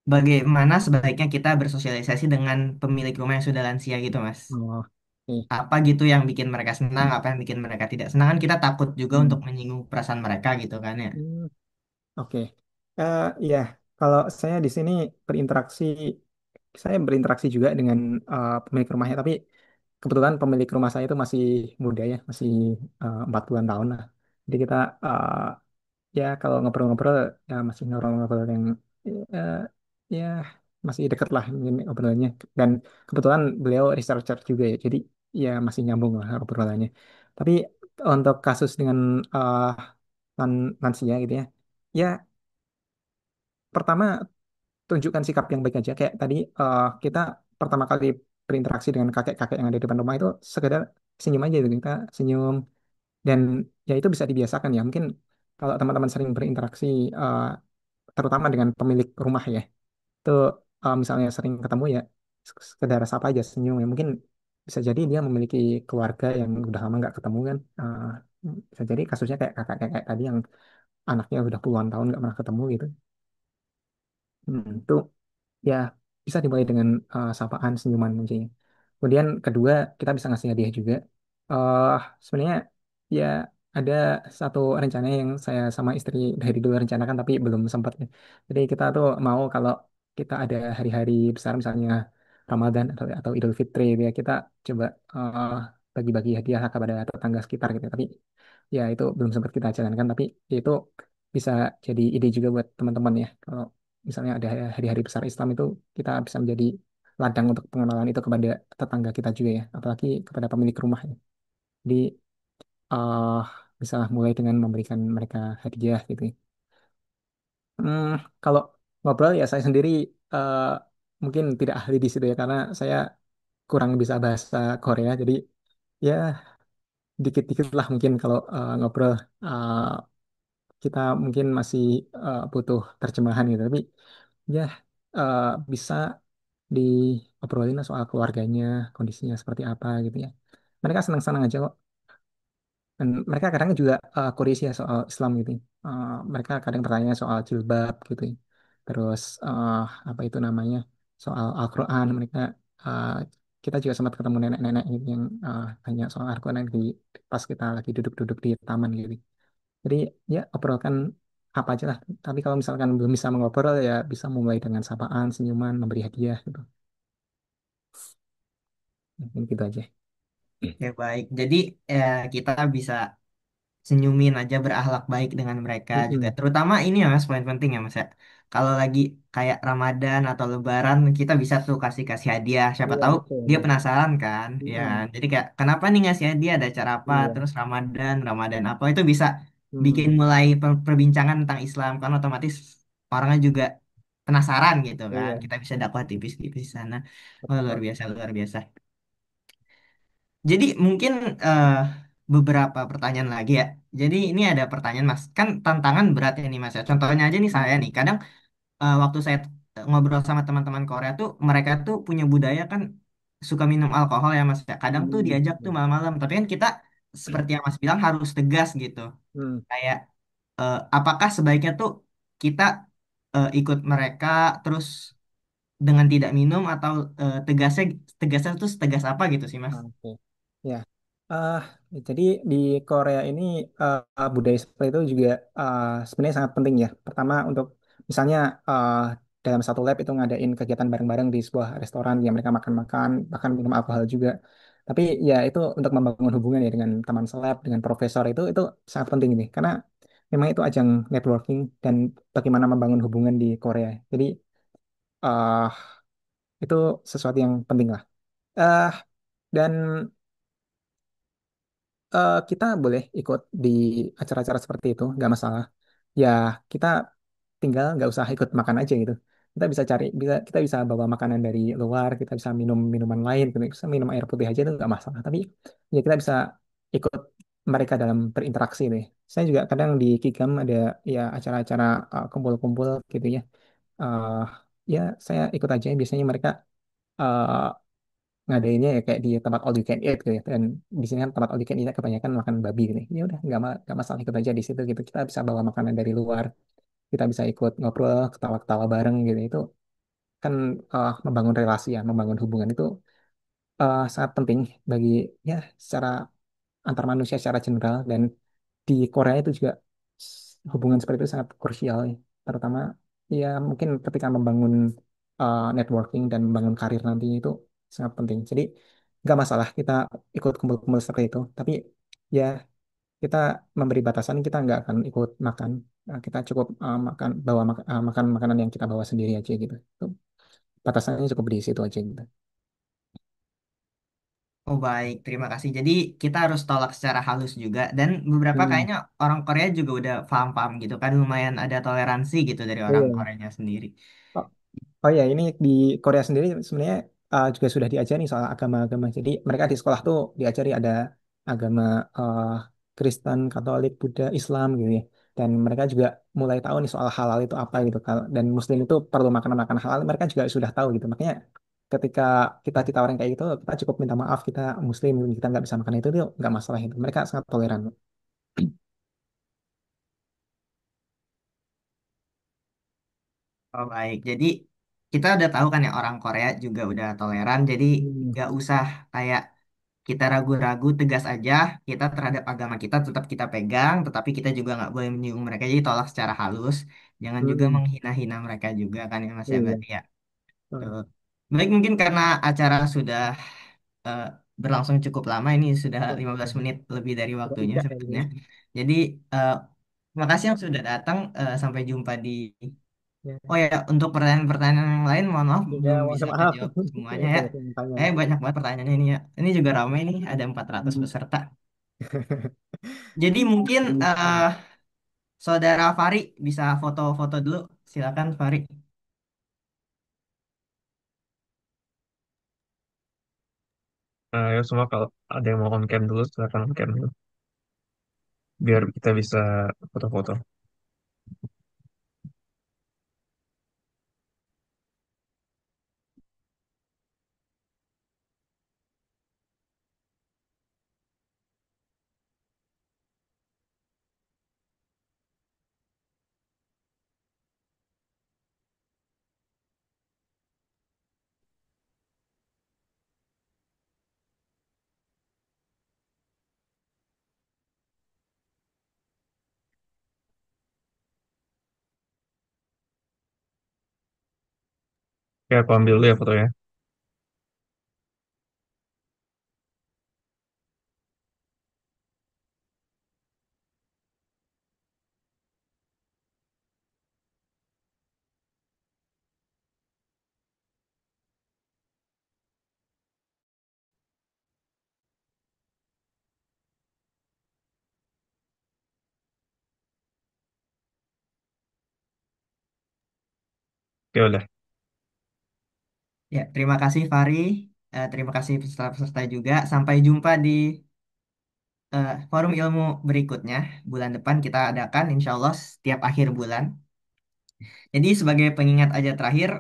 Bagaimana sebaiknya kita bersosialisasi dengan pemilik rumah yang sudah lansia gitu Mas? Oh, oke. Apa gitu yang bikin mereka senang, apa yang bikin mereka tidak senang kan kita takut juga Hmm. untuk menyinggung perasaan mereka gitu kan ya. Hmm, oke. Iya, kalau saya di sini berinteraksi, saya berinteraksi juga dengan pemilik rumahnya, tapi kebetulan pemilik rumah saya itu masih muda ya, masih 40-an tahun lah. Jadi kita eh, ya kalau ngobrol-ngobrol ya masih ngobrol-ngobrol yang eh, ya masih deket lah mungkin obrolannya dan kebetulan beliau researcher juga ya jadi ya masih nyambung lah obrolannya tapi untuk kasus dengan eh, lansia gitu ya ya pertama tunjukkan sikap yang baik aja kayak tadi kita pertama kali berinteraksi dengan kakek-kakek yang ada di depan rumah itu sekedar senyum aja gitu kita senyum dan ya itu bisa dibiasakan ya mungkin kalau teman-teman sering berinteraksi eh, terutama dengan pemilik rumah ya itu misalnya sering ketemu ya sekedar sapa aja senyum ya mungkin bisa jadi dia memiliki keluarga yang udah lama nggak ketemu kan. Bisa jadi kasusnya kayak kakak-kakak tadi yang anaknya udah puluhan tahun nggak pernah ketemu gitu. Itu ya bisa dimulai dengan sapaan senyuman aja ya. Kemudian kedua kita bisa ngasih hadiah juga. eh Sebenarnya ya ada satu rencana yang saya sama istri dari dulu rencanakan tapi belum sempat ya. Jadi kita tuh mau kalau kita ada hari-hari besar misalnya Ramadan atau Idul Fitri gitu ya kita coba eh, bagi-bagi hadiah kepada tetangga sekitar gitu. Tapi ya itu belum sempat kita jalankan tapi itu bisa jadi ide juga buat teman-teman ya. Kalau misalnya ada hari-hari besar Islam itu kita bisa menjadi ladang untuk pengenalan itu kepada tetangga kita juga ya, apalagi kepada pemilik rumah ya. Jadi eh bisa mulai dengan memberikan mereka hadiah gitu ya. Hmm, kalau ngobrol ya saya sendiri eh, mungkin tidak ahli di situ ya karena saya kurang bisa bahasa Korea. Jadi ya dikit-dikit lah mungkin kalau ngobrol eh, kita mungkin masih butuh terjemahan gitu. Tapi ya eh, bisa diobrolin lah soal keluarganya, kondisinya seperti apa gitu ya. Mereka senang-senang aja kok. Dan mereka kadang juga curious ya soal Islam gitu. Mereka kadang bertanya soal jilbab gitu. Terus apa itu namanya? Soal Al-Quran. Mereka uh, kita juga sempat ketemu nenek-nenek gitu yang tanya soal Al-Quran pas kita lagi duduk-duduk di taman gitu. Jadi ya obrolkan apa aja lah. Tapi kalau misalkan belum bisa mengobrol ya bisa mulai dengan sapaan, senyuman, memberi hadiah gitu. Mungkin gitu aja. Ya baik. Jadi kita bisa senyumin aja berakhlak baik dengan mereka juga. Mm-mm. Terutama ini ya Mas, poin penting ya Mas ya. Kalau lagi kayak Ramadan atau Lebaran kita bisa tuh kasih hadiah. Siapa Iya tahu betul dia betul. penasaran kan, ya Mm-mm. kan? Jadi kayak kenapa nih ngasih hadiah? Ada acara apa? Iya. Terus Ramadan apa itu bisa bikin Mm. mulai perbincangan tentang Islam kan otomatis orangnya juga penasaran gitu kan. Iya Kita bisa dakwah tipis-tipis di sana. Oh, luar betul. biasa, luar biasa. Jadi mungkin beberapa pertanyaan lagi ya. Jadi ini ada pertanyaan Mas. Kan tantangan berat ya nih Mas ya. Contohnya aja nih saya nih. Kadang waktu saya ngobrol sama teman-teman Korea tuh mereka tuh punya budaya kan suka minum alkohol ya Mas ya. Kadang tuh Mm. diajak tuh malam-malam. Tapi kan kita seperti yang Mas bilang harus tegas gitu. Mm. Kayak apakah sebaiknya tuh kita ikut mereka terus dengan tidak minum atau tegasnya tegasnya tuh setegas apa gitu sih Mas? Oke. Ya. Ah, jadi di Korea ini budaya seperti itu juga sebenarnya sangat penting ya. Pertama untuk misalnya eh, dalam satu lab itu ngadain kegiatan bareng-bareng di sebuah restoran yang mereka makan-makan, bahkan minum alkohol juga. Tapi ya itu untuk membangun hubungan ya dengan teman selab, dengan profesor itu sangat penting ini karena memang itu ajang networking dan bagaimana membangun hubungan di Korea. Jadi eh itu sesuatu yang penting lah. Eh dan kita boleh ikut di acara-acara seperti itu, nggak masalah. Ya, kita tinggal nggak usah ikut makan aja gitu. Kita bisa bawa makanan dari luar, kita bisa minum minuman lain, kita bisa minum air putih aja itu nggak masalah. Tapi ya kita bisa ikut mereka dalam berinteraksi nih. Saya juga kadang di Kigam ada ya acara-acara kumpul-kumpul gitu ya. Eh ya saya ikut aja. Biasanya mereka eh, ngadainnya ya kayak di tempat all you can eat gitu ya dan di sini kan tempat all you can eat kebanyakan makan babi gitu ya udah nggak masalah ikut aja di situ gitu kita bisa bawa makanan dari luar kita bisa ikut ngobrol ketawa-ketawa bareng gitu itu kan membangun relasi ya membangun hubungan itu sangat penting bagi ya secara antar manusia secara general dan di Korea itu juga hubungan seperti itu sangat krusial ya. Terutama ya mungkin ketika membangun networking dan membangun karir nantinya itu sangat penting. Jadi nggak masalah kita ikut kumpul-kumpul seperti itu, tapi ya kita memberi batasan kita nggak akan ikut makan. Kita cukup makan makanan yang kita bawa sendiri aja gitu. Itu batasannya cukup di situ aja gitu. Oh baik, terima kasih. Jadi kita harus tolak secara halus juga dan beberapa Hmm. kayaknya orang Korea juga udah paham-paham gitu kan lumayan ada toleransi gitu dari orang Iya. Koreanya sendiri. Oh, oh ya, ini di Korea sendiri sebenarnya juga sudah diajari soal agama-agama. Jadi mereka di sekolah tuh diajari ada agama uh, Kristen, Katolik, Buddha, Islam gitu ya. Dan mereka juga mulai tahu nih soal halal itu apa gitu. Dan Muslim itu perlu makan-makan halal, mereka juga sudah tahu gitu. Makanya ketika kita ditawarin kayak gitu, kita cukup minta maaf kita Muslim, kita nggak bisa makan itu nggak masalah itu. Mereka sangat toleran. Oh baik, jadi kita udah tahu kan ya orang Korea juga udah toleran. Jadi Hmm. nggak usah kayak kita ragu-ragu, tegas aja. Kita terhadap agama kita tetap kita pegang, tetapi kita juga nggak boleh menyinggung mereka. Jadi tolak secara halus. Jangan juga Hmm. menghina-hina mereka juga kan ya Mas ya Iya. berarti ya. Tuh. Baik, mungkin karena acara sudah eh, berlangsung cukup lama ini sudah Oke. 15 menit lebih dari Sudah waktunya indah ya, sebetulnya. ini. Jadi eh, terima kasih yang sudah datang. Sampai jumpa di. Ya. Oh ya, untuk pertanyaan-pertanyaan yang lain, mohon maaf Ya, belum mohon bisa maaf. kejawab semuanya Saya ya. banyak yang tanya nih. Banyak banget pertanyaannya ini ya. Ini juga ramai nih, ada 400 Hmm. peserta. Jadi mungkin saudara Fari bisa foto-foto dulu. Silakan Fari. Ya semua kalau ada yang mau on cam dulu, silakan on cam dulu. Biar kita bisa foto-foto. Ya, aku ambil dulu ya fotonya. Oke, udah. Ya, terima kasih Fari. Terima kasih peserta-peserta juga. Sampai jumpa di forum ilmu berikutnya. Bulan depan kita adakan insya Allah setiap akhir bulan. Jadi sebagai pengingat aja terakhir,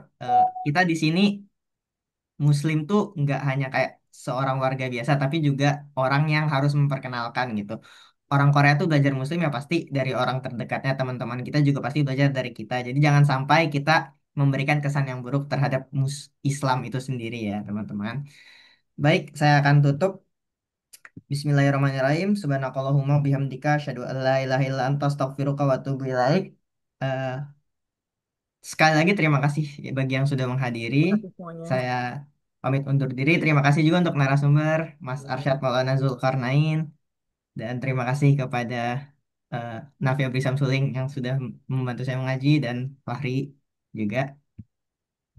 kita di sini Muslim tuh nggak hanya kayak seorang warga biasa, tapi juga orang yang harus memperkenalkan gitu. Orang Korea tuh belajar Muslim ya pasti dari orang terdekatnya, teman-teman kita juga pasti belajar dari kita. Jadi jangan sampai kita memberikan kesan yang buruk terhadap Islam itu sendiri ya, teman-teman. Baik, saya akan tutup. Bismillahirrahmanirrahim. Subhanakallahumma bihamdika asyhadu an la ilaha illa anta astaghfiruka wa atubu ilaik. Eh, Sekali lagi terima kasih bagi yang sudah menghadiri. Terima kasih semuanya. Saya pamit undur diri. Terima kasih juga untuk narasumber Mas Arsyad Ya, Maulana Zulkarnain dan terima kasih kepada eh, Nafi Abri Samsuling yang sudah membantu saya mengaji dan Fahri juga.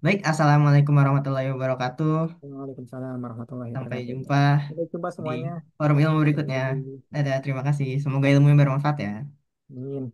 Baik, Assalamualaikum warahmatullahi wabarakatuh. Waalaikumsalam warahmatullahi Sampai wabarakatuh. jumpa Sampai jumpa di semuanya. forum ilmu Sampai berikutnya. lagi. Dadah, terima kasih. Semoga ilmunya bermanfaat ya. Amin.